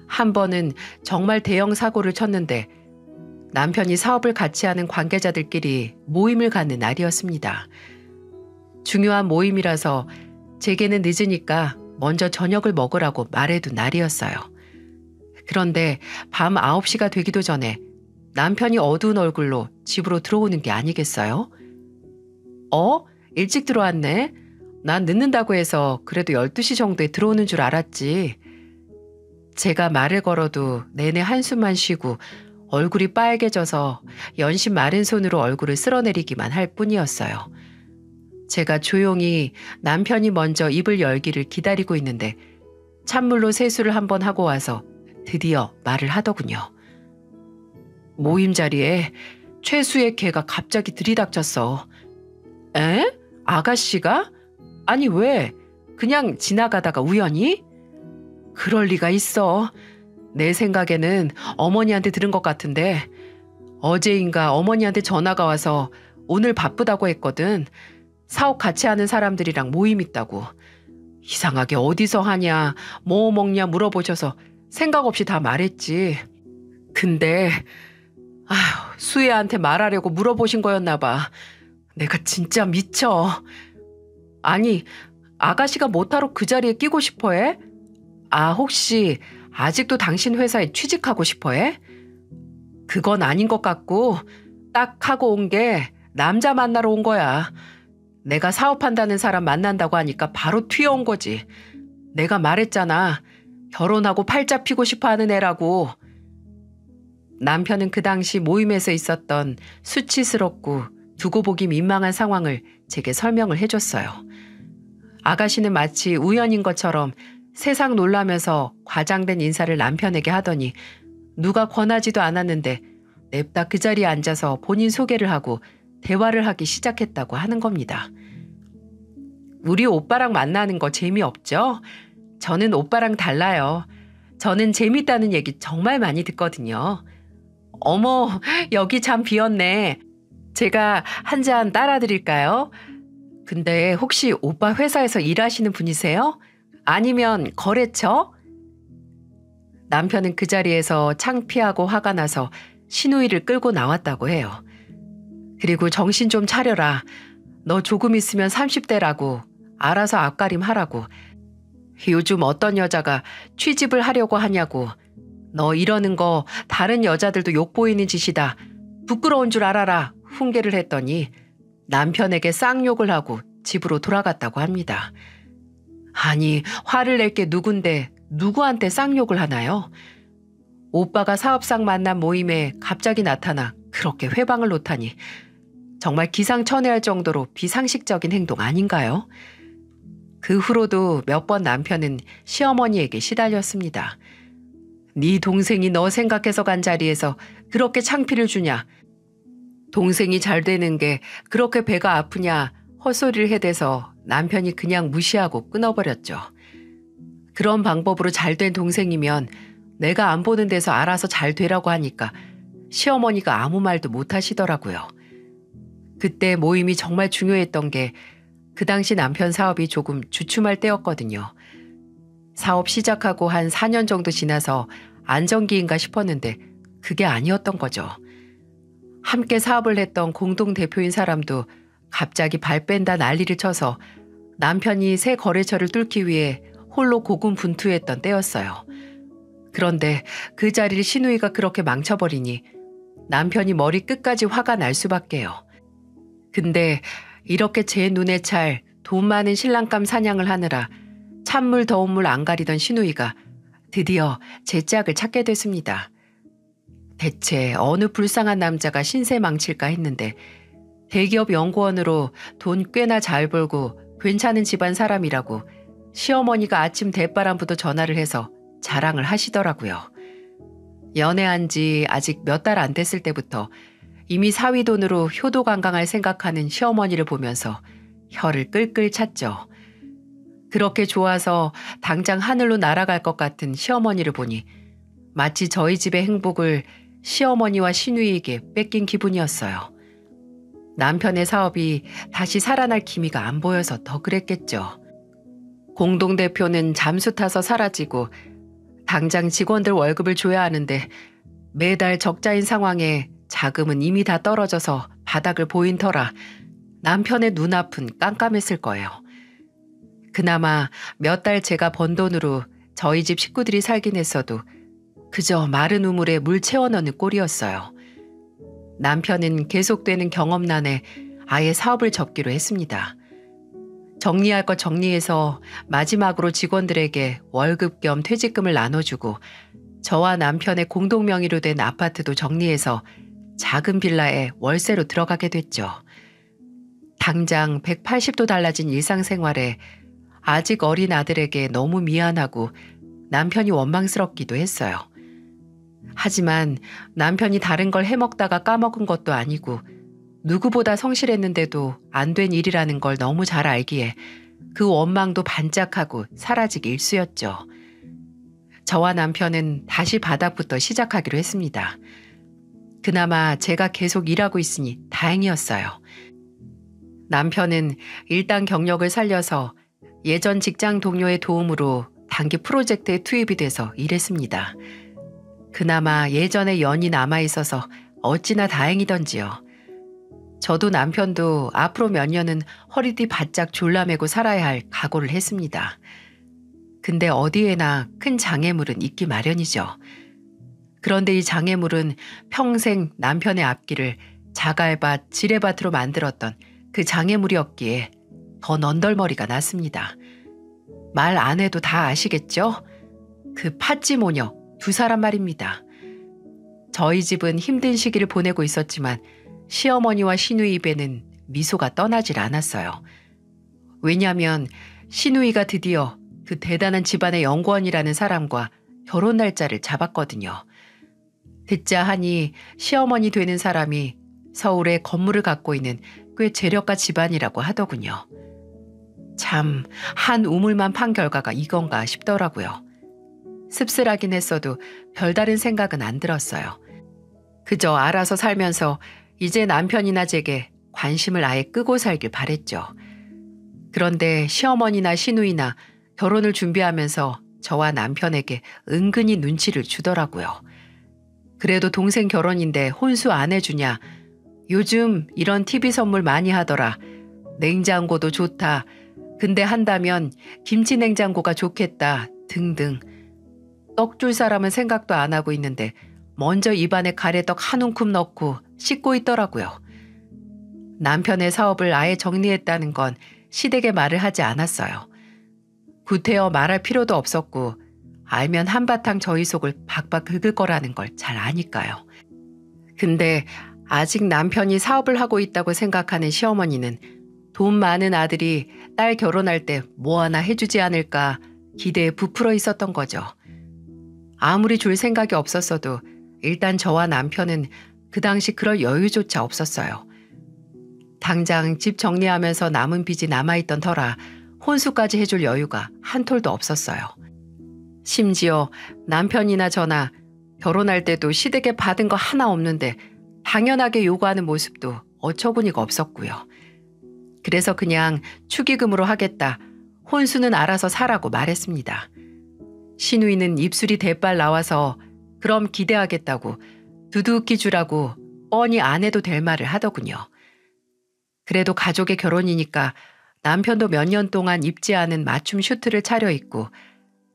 한 번은 정말 대형 사고를 쳤는데 남편이 사업을 같이 하는 관계자들끼리 모임을 갖는 날이었습니다. 중요한 모임이라서 제게는 늦으니까 먼저 저녁을 먹으라고 말해둔 날이었어요. 그런데 밤 9시가 되기도 전에 남편이 어두운 얼굴로 집으로 들어오는 게 아니겠어요? 일찍 들어왔네. 난 늦는다고 해서 그래도 12시 정도에 들어오는 줄 알았지. 제가 말을 걸어도 내내 한숨만 쉬고 얼굴이 빨개져서 연신 마른 손으로 얼굴을 쓸어내리기만 할 뿐이었어요. 제가 조용히 남편이 먼저 입을 열기를 기다리고 있는데 찬물로 세수를 한번 하고 와서 드디어 말을 하더군요. 모임 자리에 최수의 개가 갑자기 들이닥쳤어. 에? 아가씨가? 아니 왜? 그냥 지나가다가 우연히? 그럴 리가 있어. 내 생각에는 어머니한테 들은 것 같은데 어제인가 어머니한테 전화가 와서 오늘 바쁘다고 했거든. 사업 같이 하는 사람들이랑 모임 있다고. 이상하게 어디서 하냐, 뭐 먹냐 물어보셔서 생각 없이 다 말했지. 근데 수혜한테 말하려고 물어보신 거였나 봐. 내가 진짜 미쳐. 아니, 아가씨가 모타로 그 자리에 끼고 싶어 해? 혹시 아직도 당신 회사에 취직하고 싶어 해? 그건 아닌 것 같고 딱 하고 온 게 남자 만나러 온 거야. 내가 사업한다는 사람 만난다고 하니까 바로 튀어온 거지. 내가 말했잖아. 결혼하고 팔자 피고 싶어 하는 애라고. 남편은 그 당시 모임에서 있었던 수치스럽고 두고 보기 민망한 상황을 제게 설명을 해줬어요. 아가씨는 마치 우연인 것처럼 세상 놀라면서 과장된 인사를 남편에게 하더니 누가 권하지도 않았는데 냅다 그 자리에 앉아서 본인 소개를 하고 대화를 하기 시작했다고 하는 겁니다. 우리 오빠랑 만나는 거 재미없죠? 저는 오빠랑 달라요. 저는 재밌다는 얘기 정말 많이 듣거든요. 어머, 여기 잠 비었네. 제가 한 잔 따라 드릴까요? 근데 혹시 오빠 회사에서 일하시는 분이세요? 아니면 거래처? 남편은 그 자리에서 창피하고 화가 나서 시누이를 끌고 나왔다고 해요. 그리고 정신 좀 차려라. 너 조금 있으면 30대라고. 알아서 앞가림 하라고. 요즘 어떤 여자가 취집을 하려고 하냐고. 너 이러는 거 다른 여자들도 욕보이는 짓이다. 부끄러운 줄 알아라. 훈계를 했더니 남편에게 쌍욕을 하고 집으로 돌아갔다고 합니다. 아니, 화를 낼 게 누군데 누구한테 쌍욕을 하나요? 오빠가 사업상 만난 모임에 갑자기 나타나 그렇게 회방을 놓다니 정말 기상천외할 정도로 비상식적인 행동 아닌가요? 그 후로도 몇 번 남편은 시어머니에게 시달렸습니다. 네 동생이 너 생각해서 간 자리에서 그렇게 창피를 주냐? 동생이 잘 되는 게 그렇게 배가 아프냐? 헛소리를 해대서 남편이 그냥 무시하고 끊어버렸죠. 그런 방법으로 잘 된 동생이면 내가 안 보는 데서 알아서 잘 되라고 하니까 시어머니가 아무 말도 못 하시더라고요. 그때 모임이 정말 중요했던 게 그 당시 남편 사업이 조금 주춤할 때였거든요. 사업 시작하고 한 4년 정도 지나서 안정기인가 싶었는데 그게 아니었던 거죠. 함께 사업을 했던 공동대표인 사람도 갑자기 발 뺀다 난리를 쳐서 남편이 새 거래처를 뚫기 위해 홀로 고군분투했던 때였어요. 그런데 그 자리를 시누이가 그렇게 망쳐버리니 남편이 머리 끝까지 화가 날 수밖에요. 근데 이렇게 제 눈에 찰 돈 많은 신랑감 사냥을 하느라 찬물 더운 물 안 가리던 시누이가 드디어 제 짝을 찾게 됐습니다. 대체 어느 불쌍한 남자가 신세 망칠까 했는데 대기업 연구원으로 돈 꽤나 잘 벌고 괜찮은 집안 사람이라고 시어머니가 아침 대바람부터 전화를 해서 자랑을 하시더라고요. 연애한 지 아직 몇 달 안 됐을 때부터 이미 사위 돈으로 효도관광할 생각하는 시어머니를 보면서 혀를 끌끌 찼죠. 그렇게 좋아서 당장 하늘로 날아갈 것 같은 시어머니를 보니 마치 저희 집의 행복을 시어머니와 시누이에게 뺏긴 기분이었어요. 남편의 사업이 다시 살아날 기미가 안 보여서 더 그랬겠죠. 공동대표는 잠수 타서 사라지고 당장 직원들 월급을 줘야 하는데 매달 적자인 상황에 자금은 이미 다 떨어져서 바닥을 보인 터라 남편의 눈앞은 깜깜했을 거예요. 그나마 몇 달 제가 번 돈으로 저희 집 식구들이 살긴 했어도 그저 마른 우물에 물 채워넣는 꼴이었어요. 남편은 계속되는 경험난에 아예 사업을 접기로 했습니다. 정리할 것 정리해서 마지막으로 직원들에게 월급 겸 퇴직금을 나눠주고 저와 남편의 공동 명의로 된 아파트도 정리해서 작은 빌라에 월세로 들어가게 됐죠. 당장 180도 달라진 일상생활에 아직 어린 아들에게 너무 미안하고 남편이 원망스럽기도 했어요. 하지만 남편이 다른 걸 해먹다가 까먹은 것도 아니고 누구보다 성실했는데도 안 된 일이라는 걸 너무 잘 알기에 그 원망도 반짝하고 사라지기 일쑤였죠. 저와 남편은 다시 바닥부터 시작하기로 했습니다. 그나마 제가 계속 일하고 있으니 다행이었어요. 남편은 일단 경력을 살려서 예전 직장 동료의 도움으로 단기 프로젝트에 투입이 돼서 일했습니다. 그나마 예전의 연이 남아있어서 어찌나 다행이던지요. 저도 남편도 앞으로 몇 년은 허리띠 바짝 졸라매고 살아야 할 각오를 했습니다. 근데 어디에나 큰 장애물은 있기 마련이죠. 그런데 이 장애물은 평생 남편의 앞길을 자갈밭, 지뢰밭으로 만들었던 그 장애물이었기에 더 넌덜머리가 났습니다. 말 안 해도 다 아시겠죠? 그 팥쥐 모녀 두 사람 말입니다. 저희 집은 힘든 시기를 보내고 있었지만 시어머니와 시누이 입에는 미소가 떠나질 않았어요. 왜냐하면 시누이가 드디어 그 대단한 집안의 연구원이라는 사람과 결혼 날짜를 잡았거든요. 듣자 하니 시어머니 되는 사람이 서울에 건물을 갖고 있는 꽤 재력가 집안이라고 하더군요. 참, 한 우물만 판 결과가 이건가 싶더라고요. 씁쓸하긴 했어도 별다른 생각은 안 들었어요. 그저 알아서 살면서 이제 남편이나 제게 관심을 아예 끄고 살길 바랬죠. 그런데 시어머니나 시누이나 결혼을 준비하면서 저와 남편에게 은근히 눈치를 주더라고요. 그래도 동생 결혼인데 혼수 안 해주냐. 요즘 이런 TV 선물 많이 하더라. 냉장고도 좋다. 근데 한다면 김치 냉장고가 좋겠다. 등등. 떡 줄 사람은 생각도 안 하고 있는데 먼저 입안에 가래떡 한 움큼 넣고 씻고 있더라고요. 남편의 사업을 아예 정리했다는 건 시댁에 말을 하지 않았어요. 구태여 말할 필요도 없었고 알면 한바탕 저희 속을 박박 긁을 거라는 걸 잘 아니까요. 근데 아직 남편이 사업을 하고 있다고 생각하는 시어머니는 돈 많은 아들이 딸 결혼할 때 뭐 하나 해주지 않을까 기대에 부풀어 있었던 거죠. 아무리 줄 생각이 없었어도 일단 저와 남편은 그 당시 그럴 여유조차 없었어요. 당장 집 정리하면서 남은 빚이 남아있던 터라 혼수까지 해줄 여유가 한 톨도 없었어요. 심지어 남편이나 저나 결혼할 때도 시댁에 받은 거 하나 없는데 당연하게 요구하는 모습도 어처구니가 없었고요. 그래서 그냥 축의금으로 하겠다. 혼수는 알아서 사라고 말했습니다. 시누이는 입술이 대빨 나와서 그럼 기대하겠다고 두둑히 주라고 뻔히 안 해도 될 말을 하더군요. 그래도 가족의 결혼이니까 남편도 몇 년 동안 입지 않은 맞춤 슈트를 차려입고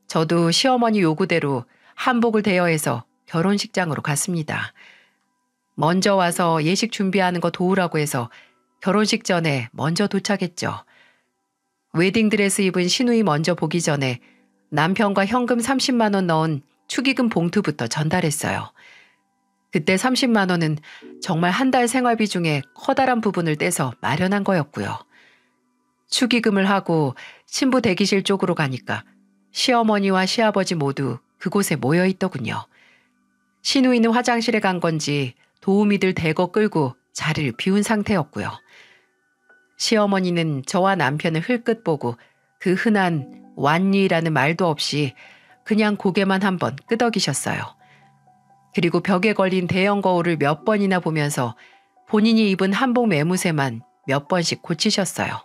저도 시어머니 요구대로 한복을 대여해서 결혼식장으로 갔습니다. 먼저 와서 예식 준비하는 거 도우라고 해서 결혼식 전에 먼저 도착했죠. 웨딩드레스 입은 시누이 먼저 보기 전에 남편과 현금 30만 원 넣은 축의금 봉투부터 전달했어요. 그때 30만 원은 정말 한 달 생활비 중에 커다란 부분을 떼서 마련한 거였고요. 축의금을 하고 신부 대기실 쪽으로 가니까 시어머니와 시아버지 모두 그곳에 모여 있더군요. 시누이는 화장실에 간 건지 도우미들 대거 끌고 자리를 비운 상태였고요. 시어머니는 저와 남편을 흘끗 보고 그 흔한 완니라는 말도 없이 그냥 고개만 한번 끄덕이셨어요. 그리고 벽에 걸린 대형 거울을 몇 번이나 보면서 본인이 입은 한복 매무새만 몇 번씩 고치셨어요.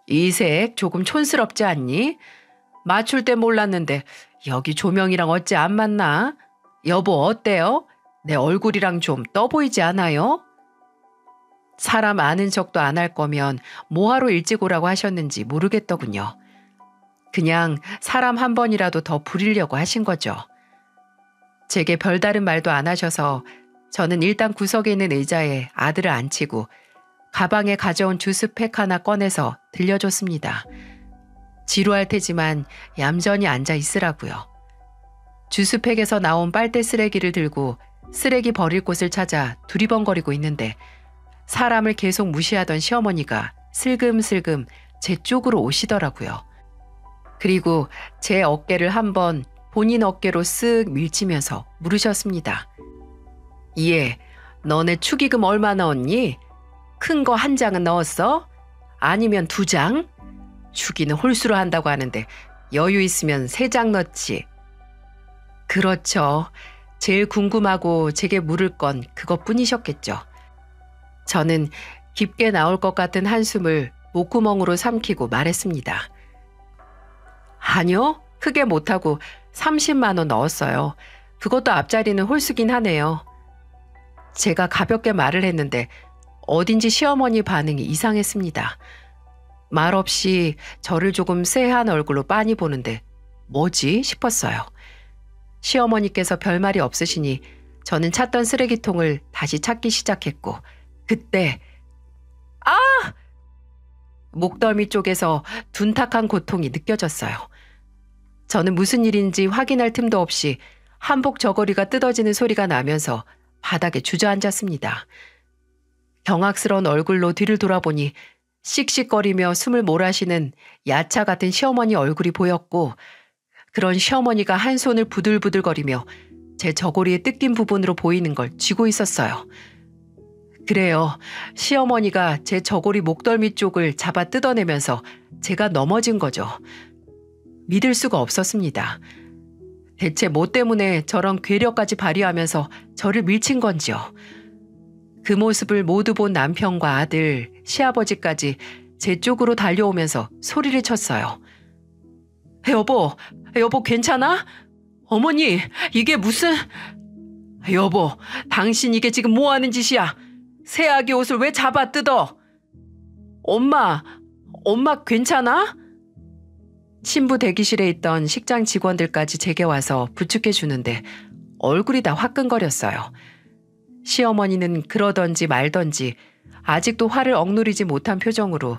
이 색 조금 촌스럽지 않니? 맞출 때 몰랐는데 여기 조명이랑 어째 안 맞나? 여보 어때요? 내 얼굴이랑 좀 떠 보이지 않아요? 사람 아는 척도 안 할 거면 뭐하러 일찍 오라고 하셨는지 모르겠더군요. 그냥 사람 한 번이라도 더 부리려고 하신 거죠. 제게 별다른 말도 안 하셔서 저는 일단 구석에 있는 의자에 아들을 앉히고 가방에 가져온 주스팩 하나 꺼내서 들려줬습니다. 지루할 테지만 얌전히 앉아 있으라고요. 주스팩에서 나온 빨대 쓰레기를 들고 쓰레기 버릴 곳을 찾아 두리번거리고 있는데 사람을 계속 무시하던 시어머니가 슬금슬금 제 쪽으로 오시더라고요. 그리고 제 어깨를 한번 본인 어깨로 쓱 밀치면서 물으셨습니다. 예, 너네 축의금 얼마 넣었니? 큰 거 한 장은 넣었어? 아니면 2장? 축의는 홀수로 한다고 하는데 여유 있으면 3장 넣지. 그렇죠. 제일 궁금하고 제게 물을 건 그것뿐이셨겠죠. 저는 깊게 나올 것 같은 한숨을 목구멍으로 삼키고 말했습니다. 아니요, 크게 못하고 30만 원 넣었어요. 그것도 앞자리는 홀수긴 하네요. 제가 가볍게 말을 했는데 어딘지 시어머니 반응이 이상했습니다. 말없이 저를 조금 쎄한 얼굴로 빤히 보는데 뭐지 싶었어요. 시어머니께서 별말이 없으시니 저는 찾던 쓰레기통을 다시 찾기 시작했고 그때 목덜미 쪽에서 둔탁한 고통이 느껴졌어요. 저는 무슨 일인지 확인할 틈도 없이 한복 저고리가 뜯어지는 소리가 나면서 바닥에 주저앉았습니다. 경악스러운 얼굴로 뒤를 돌아보니 씩씩거리며 숨을 몰아쉬는 야차 같은 시어머니 얼굴이 보였고 그런 시어머니가 한 손을 부들부들거리며 제 저고리의 뜯긴 부분으로 보이는 걸 쥐고 있었어요. 그래요. 시어머니가 제 저고리 목덜미 쪽을 잡아 뜯어내면서 제가 넘어진 거죠. 믿을 수가 없었습니다. 대체 뭐 때문에 저런 괴력까지 발휘하면서 저를 밀친 건지요. 그 모습을 모두 본 남편과 아들, 시아버지까지 제 쪽으로 달려오면서 소리를 쳤어요. 여보 괜찮아? 어머니, 이게 무슨... 여보, 당신 이게 지금 뭐 하는 짓이야? 새 아기 옷을 왜 잡아 뜯어? 엄마 괜찮아? 신부 대기실에 있던 식장 직원들까지 제게 와서 부축해 주는데 얼굴이 다 화끈거렸어요. 시어머니는 그러던지 말던지 아직도 화를 억누르지 못한 표정으로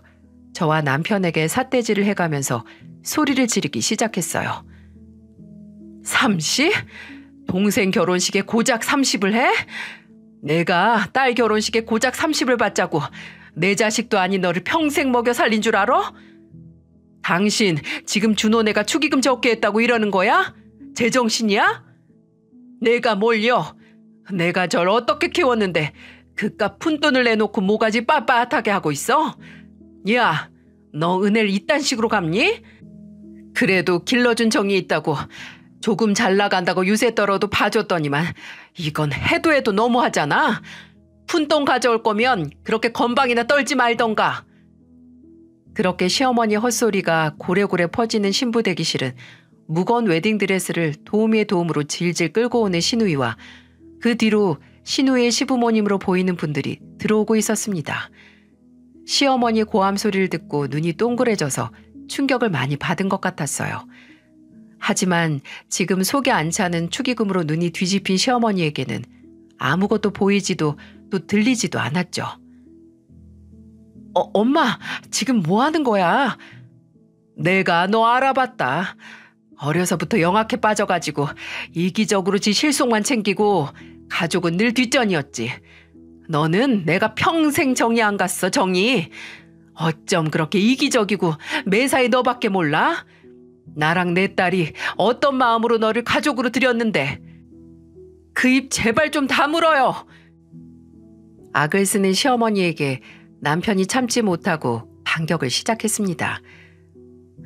저와 남편에게 삿대질을 해가면서 소리를 지르기 시작했어요. 30? 동생 결혼식에 고작 30을 해? 내가 딸 결혼식에 고작 30을 받자고 내 자식도 아닌 너를 평생 먹여 살린 줄 알아? 당신 지금 준호네가 축의금 적게 했다고 이러는 거야? 제정신이야? 내가 뭘요? 내가 절 어떻게 키웠는데 그깟 푼돈을 내놓고 뭐가지 빳빳하게 하고 있어? 야, 너 은혜를 이딴 식으로 갚니? 그래도 길러준 정이 있다고 조금 잘 나간다고 유세 떨어도 봐줬더니만 이건 해도 너무하잖아. 푼돈 가져올 거면 그렇게 건방이나 떨지 말던가. 그렇게 시어머니 헛소리가 고래고래 퍼지는 신부 대기실은 무거운 웨딩드레스를 도우미의 도움으로 질질 끌고 오는 시누이와 그 뒤로 시누이의 시부모님으로 보이는 분들이 들어오고 있었습니다. 시어머니 고함 소리를 듣고 눈이 동그래져서 충격을 많이 받은 것 같았어요. 하지만 지금 속에 안 차는 축의금으로 눈이 뒤집힌 시어머니에게는 아무것도 보이지도 또 들리지도 않았죠. 엄마, 지금 뭐 하는 거야? 내가 너 알아봤다. 어려서부터 영악해 빠져가지고 이기적으로 지 실속만 챙기고 가족은 늘 뒷전이었지. 너는 내가 평생 정이 안 갔어, 정이. 어쩜 그렇게 이기적이고 매사에 너밖에 몰라? 나랑 내 딸이 어떤 마음으로 너를 가족으로 들였는데. 그 입 제발 좀 다물어요. 악을 쓰는 시어머니에게 남편이 참지 못하고 반격을 시작했습니다.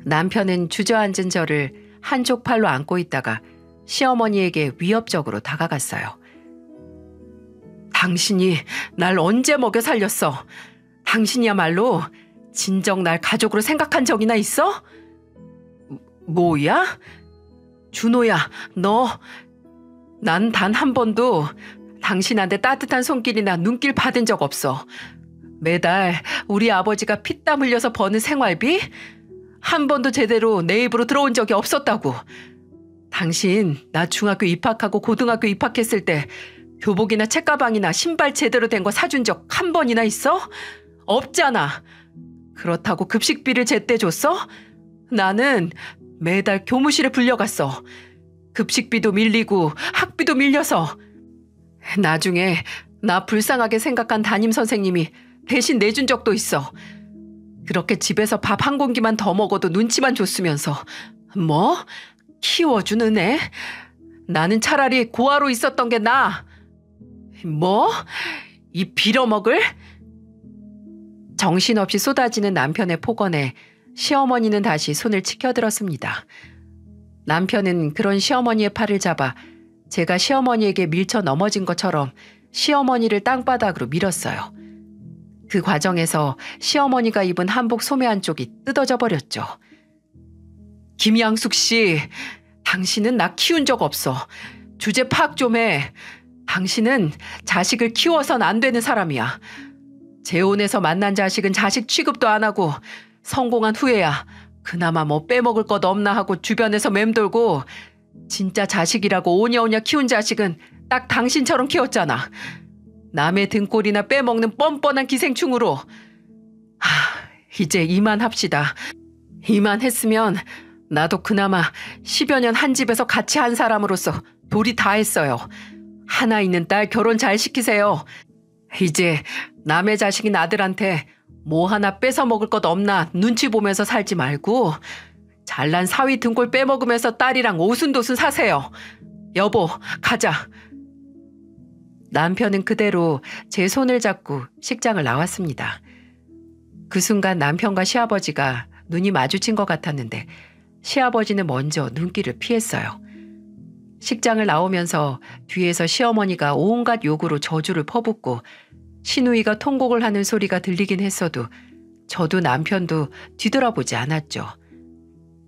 남편은 주저앉은 저를 한쪽 팔로 안고 있다가 시어머니에게 위협적으로 다가갔어요. 당신이 날 언제 먹여 살렸어? 당신이야말로 진정 날 가족으로 생각한 적이나 있어? 뭐야? 준호야, 난 단 한 번도 당신한테 따뜻한 손길이나 눈길 받은 적 없어. 매달 우리 아버지가 피땀 흘려서 버는 생활비? 한 번도 제대로 내 입으로 들어온 적이 없었다고. 당신 나 중학교 입학하고 고등학교 입학했을 때 교복이나 책가방이나 신발 제대로 된 거 사준 적 한 번이나 있어? 없잖아. 그렇다고 급식비를 제때 줬어? 나는 매달 교무실에 불려갔어. 급식비도 밀리고 학비도 밀려서. 나중에 나 불쌍하게 생각한 담임 선생님이 대신 내준 적도 있어. 그렇게 집에서 밥 한 공기만 더 먹어도 눈치만 줬으면서. 뭐? 키워주는 애? 나는 차라리 고아로 있었던 게 나아. 뭐? 이 빌어먹을? 정신없이 쏟아지는 남편의 폭언에 시어머니는 다시 손을 치켜들었습니다. 남편은 그런 시어머니의 팔을 잡아 제가 시어머니에게 밀쳐 넘어진 것처럼 시어머니를 땅바닥으로 밀었어요. 그 과정에서 시어머니가 입은 한복 소매 한쪽이 뜯어져 버렸죠. 김양숙 씨, 당신은 나 키운 적 없어. 주제 파악 좀 해. 당신은 자식을 키워선 안 되는 사람이야. 재혼해서 만난 자식은 자식 취급도 안 하고 성공한 후에야 그나마 뭐 빼먹을 것 없나 하고 주변에서 맴돌고 진짜 자식이라고 오냐오냐 키운 자식은 딱 당신처럼 키웠잖아. 남의 등골이나 빼먹는 뻔뻔한 기생충으로. 이제 이만합시다. 이만했으면 나도 그나마 10여 년 한 집에서 같이 한 사람으로서 도리 다 했어요. 하나 있는 딸 결혼 잘 시키세요. 이제 남의 자식인 아들한테 뭐 하나 뺏어 먹을 것 없나 눈치 보면서 살지 말고 잘난 사위 등골 빼먹으면서 딸이랑 오순도순 사세요. 여보, 가자. 남편은 그대로 제 손을 잡고 식장을 나왔습니다. 그 순간 남편과 시아버지가 눈이 마주친 것 같았는데 시아버지는 먼저 눈길을 피했어요. 식장을 나오면서 뒤에서 시어머니가 온갖 욕으로 저주를 퍼붓고 시누이가 통곡을 하는 소리가 들리긴 했어도 저도 남편도 뒤돌아보지 않았죠.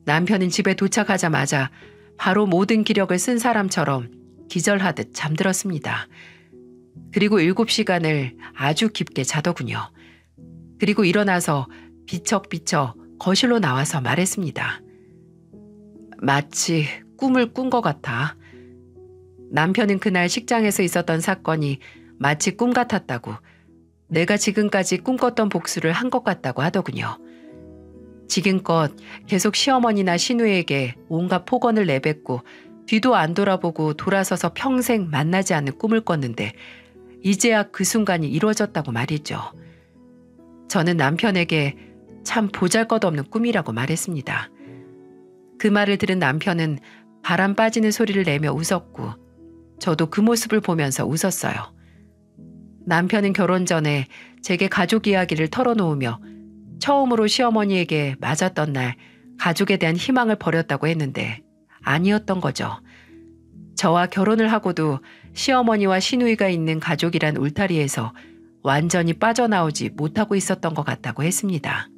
남편은 집에 도착하자마자 바로 모든 기력을 쓴 사람처럼 기절하듯 잠들었습니다. 그리고 7시간을 아주 깊게 자더군요. 그리고 일어나서 비척비척 거실로 나와서 말했습니다. 마치 꿈을 꾼 것 같아. 남편은 그날 식장에서 있었던 사건이 마치 꿈 같았다고, 내가 지금까지 꿈꿨던 복수를 한 것 같다고 하더군요. 지금껏 계속 시어머니나 시누에게 온갖 폭언을 내뱉고 뒤도 안 돌아보고 돌아서서 평생 만나지 않는 꿈을 꿨는데 이제야 그 순간이 이루어졌다고 말이죠. 저는 남편에게 참 보잘것없는 꿈이라고 말했습니다. 그 말을 들은 남편은 바람 빠지는 소리를 내며 웃었고 저도 그 모습을 보면서 웃었어요. 남편은 결혼 전에 제게 가족 이야기를 털어놓으며 처음으로 시어머니에게 맞았던 날 가족에 대한 희망을 버렸다고 했는데 아니었던 거죠. 저와 결혼을 하고도 시어머니와 시누이가 있는 가족이란 울타리에서 완전히 빠져나오지 못하고 있었던 것 같다고 했습니다.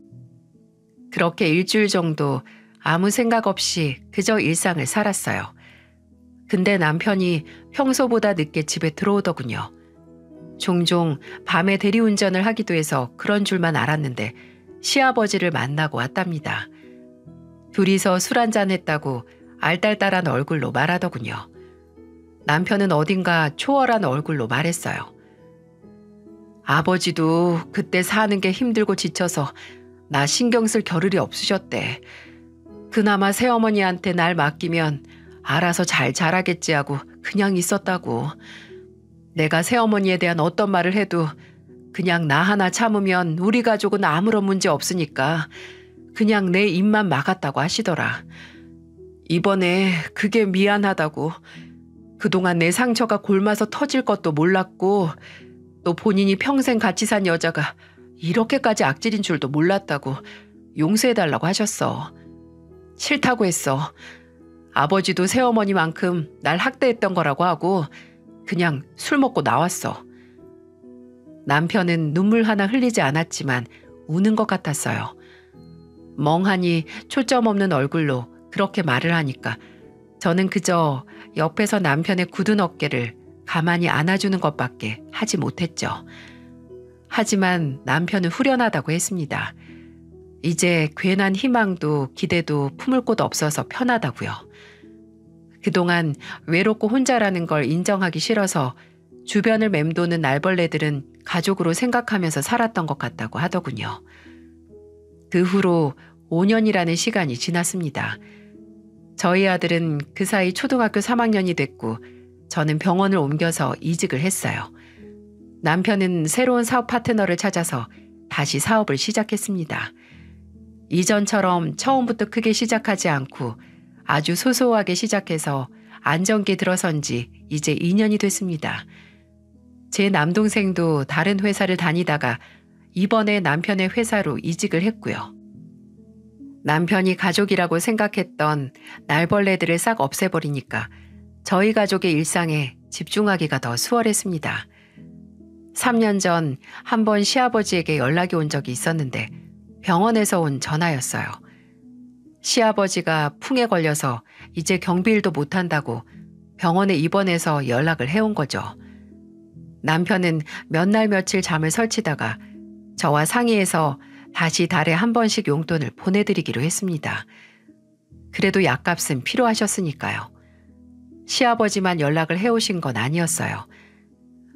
그렇게 일주일 정도 아무 생각 없이 그저 일상을 살았어요. 근데 남편이 평소보다 늦게 집에 들어오더군요. 종종 밤에 대리운전을 하기도 해서 그런 줄만 알았는데 시아버지를 만나고 왔답니다. 둘이서 술 한잔 했다고 알딸딸한 얼굴로 말하더군요. 남편은 어딘가 초월한 얼굴로 말했어요. 아버지도 그때 사는 게 힘들고 지쳐서 나 신경 쓸 겨를이 없으셨대. 그나마 새어머니한테 날 맡기면 알아서 잘 자라겠지 하고 그냥 있었다고. 내가 새어머니에 대한 어떤 말을 해도 그냥 나 하나 참으면 우리 가족은 아무런 문제 없으니까 그냥 내 입만 막았다고 하시더라. 이번에 그게 미안하다고. 그동안 내 상처가 골마서 터질 것도 몰랐고 또 본인이 평생 같이 산 여자가 이렇게까지 악질인 줄도 몰랐다고 용서해달라고 하셨어. 싫다고 했어. 아버지도 새어머니만큼 날 학대했던 거라고 하고 그냥 술 먹고 나왔어. 남편은 눈물 하나 흘리지 않았지만 우는 것 같았어요. 멍하니 초점 없는 얼굴로 그렇게 말을 하니까 저는 그저 옆에서 남편의 굳은 어깨를 가만히 안아주는 것밖에 하지 못했죠. 하지만 남편은 후련하다고 했습니다. 이제 괜한 희망도 기대도 품을 곳 없어서 편하다고요. 그동안 외롭고 혼자라는 걸 인정하기 싫어서 주변을 맴도는 날벌레들은 가족으로 생각하면서 살았던 것 같다고 하더군요. 그 후로 5년이라는 시간이 지났습니다. 저희 아들은 그 사이 초등학교 3학년이 됐고 저는 병원을 옮겨서 이직을 했어요. 남편은 새로운 사업 파트너를 찾아서 다시 사업을 시작했습니다. 이전처럼 처음부터 크게 시작하지 않고 아주 소소하게 시작해서 안정기에 들어선 지 이제 2년이 됐습니다. 제 남동생도 다른 회사를 다니다가 이번에 남편의 회사로 이직을 했고요. 남편이 가족이라고 생각했던 날벌레들을 싹 없애버리니까 저희 가족의 일상에 집중하기가 더 수월했습니다. 3년 전 한 번 시아버지에게 연락이 온 적이 있었는데 병원에서 온 전화였어요. 시아버지가 풍에 걸려서 이제 경비일도 못한다고 병원에 입원해서 연락을 해온 거죠. 남편은 몇 날 며칠 잠을 설치다가 저와 상의해서 다시 달에 한 번씩 용돈을 보내드리기로 했습니다. 그래도 약값은 필요하셨으니까요. 시아버지만 연락을 해오신 건 아니었어요.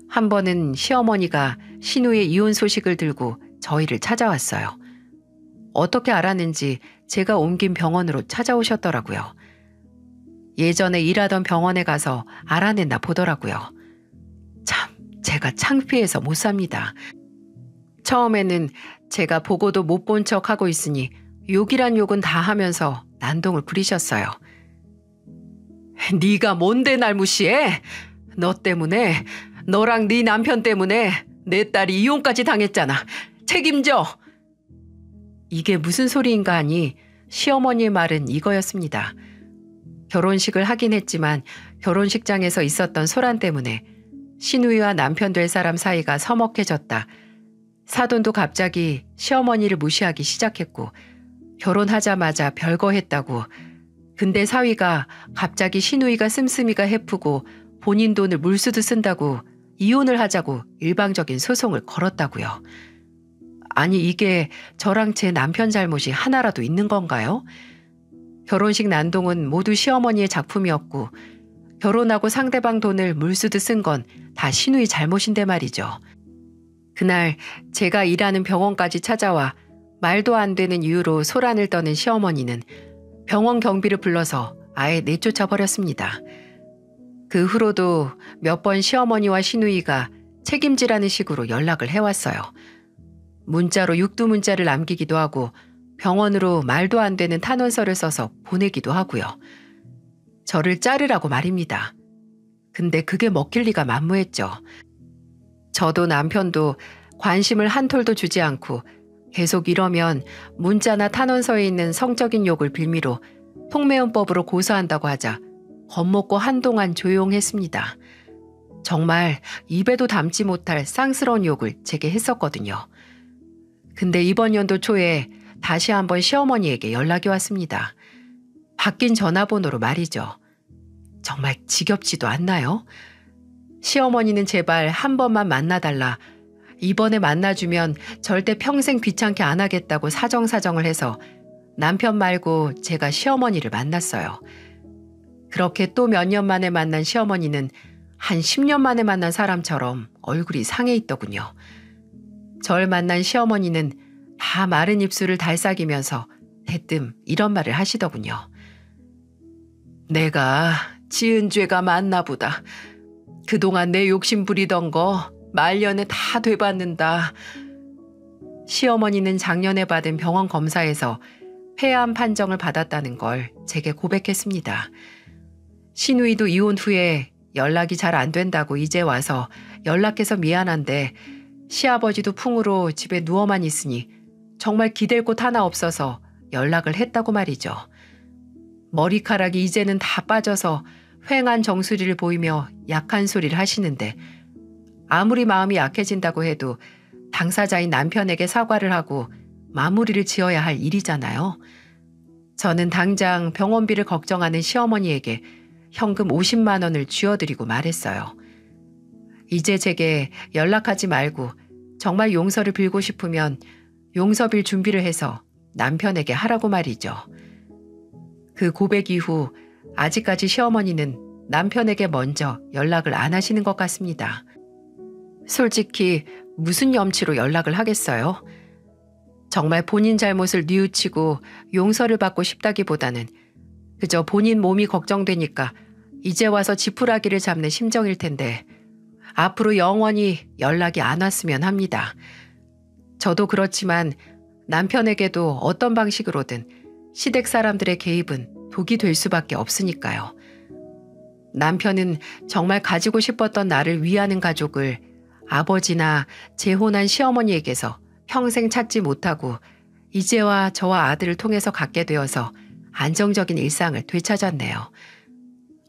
한 번은 시어머니가 신우의 이혼 소식을 들고 저희를 찾아왔어요. 어떻게 알았는지 제가 옮긴 병원으로 찾아오셨더라고요. 예전에 일하던 병원에 가서 알아냈나 보더라고요. 참, 제가 창피해서 못 삽니다. 처음에는 제가 보고도 못 본 척하고 있으니 욕이란 욕은 다 하면서 난동을 부리셨어요. 네가 뭔데 날 무시해? 너 때문에, 너랑 네 남편 때문에 내 딸이 이혼까지 당했잖아. 책임져! 이게 무슨 소리인가 하니 시어머니의 말은 이거였습니다. 결혼식을 하긴 했지만 결혼식장에서 있었던 소란 때문에 신우이와 남편 될 사람 사이가 서먹해졌다. 사돈도 갑자기 시어머니를 무시하기 시작했고 결혼하자마자 별거 했다고. 근데 사위가 갑자기 신우이가 씀씀이가 해프고 본인 돈을 물수도 쓴다고 이혼을 하자고 일방적인 소송을 걸었다고요. 아니 이게 저랑 제 남편 잘못이 하나라도 있는 건가요? 결혼식 난동은 모두 시어머니의 작품이었고 결혼하고 상대방 돈을 물수도 쓴 건 다 신우이 잘못인데 말이죠. 그날 제가 일하는 병원까지 찾아와 말도 안 되는 이유로 소란을 떠는 시어머니는 병원 경비를 불러서 아예 내쫓아 버렸습니다. 그 후로도 몇 번 시어머니와 신우이가 책임지라는 식으로 연락을 해왔어요. 문자로 육두문자를 남기기도 하고 병원으로 말도 안 되는 탄원서를 써서 보내기도 하고요. 저를 자르라고 말입니다. 근데 그게 먹힐 리가 만무했죠. 저도 남편도 관심을 한 톨도 주지 않고 계속 이러면 문자나 탄원서에 있는 성적인 욕을 빌미로 통매운법으로 고소한다고 하자 겁먹고 한동안 조용했습니다. 정말 입에도 담지 못할 쌍스러운 욕을 제게 했었거든요. 근데 이번 연도 초에 다시 한번 시어머니에게 연락이 왔습니다. 바뀐 전화번호로 말이죠. 정말 지겹지도 않나요? 시어머니는 제발 한 번만 만나달라. 이번에 만나주면 절대 평생 귀찮게 안 하겠다고 사정사정을 해서 남편 말고 제가 시어머니를 만났어요. 그렇게 또 몇 년 만에 만난 시어머니는 한 10년 만에 만난 사람처럼 얼굴이 상해 있더군요. 절 만난 시어머니는 다 마른 입술을 달싹이면서 대뜸 이런 말을 하시더군요. 내가 지은 죄가 많나 보다. 그동안 내 욕심 부리던 거 말년에 다 되받는다. 시어머니는 작년에 받은 병원 검사에서 폐암 판정을 받았다는 걸 제게 고백했습니다. 신우이도 이혼 후에 연락이 잘 안 된다고 이제 와서 연락해서 미안한데 시아버지도 풍으로 집에 누워만 있으니 정말 기댈 곳 하나 없어서 연락을 했다고 말이죠. 머리카락이 이제는 다 빠져서 휑한 정수리를 보이며 약한 소리를 하시는데 아무리 마음이 약해진다고 해도 당사자인 남편에게 사과를 하고 마무리를 지어야 할 일이잖아요. 저는 당장 병원비를 걱정하는 시어머니에게 현금 50만 원을 쥐어드리고 말했어요. 이제 제게 연락하지 말고 정말 용서를 빌고 싶으면 용서빌 준비를 해서 남편에게 하라고 말이죠. 그 고백 이후 아직까지 시어머니는 남편에게 먼저 연락을 안 하시는 것 같습니다. 솔직히 무슨 염치로 연락을 하겠어요? 정말 본인 잘못을 뉘우치고 용서를 받고 싶다기보다는 그저 본인 몸이 걱정되니까 이제 와서 지푸라기를 잡는 심정일 텐데 앞으로 영원히 연락이 안 왔으면 합니다. 저도 그렇지만 남편에게도 어떤 방식으로든 시댁 사람들의 개입은 독이 될 수밖에 없으니까요. 남편은 정말 가지고 싶었던 나를 위하는 가족을 아버지나 재혼한 시어머니에게서 평생 찾지 못하고 이제와 저와 아들을 통해서 갖게 되어서 안정적인 일상을 되찾았네요.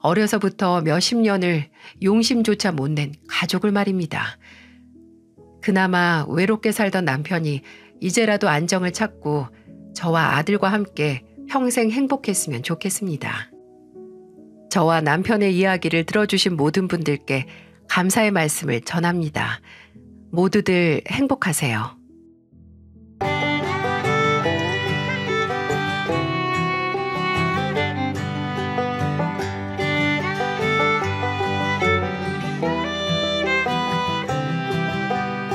어려서부터 몇십 년을 용심조차 못 낸 가족을 말입니다. 그나마 외롭게 살던 남편이 이제라도 안정을 찾고 저와 아들과 함께 평생 행복했으면 좋겠습니다. 저와 남편의 이야기를 들어주신 모든 분들께 감사의 말씀을 전합니다. 모두들 행복하세요.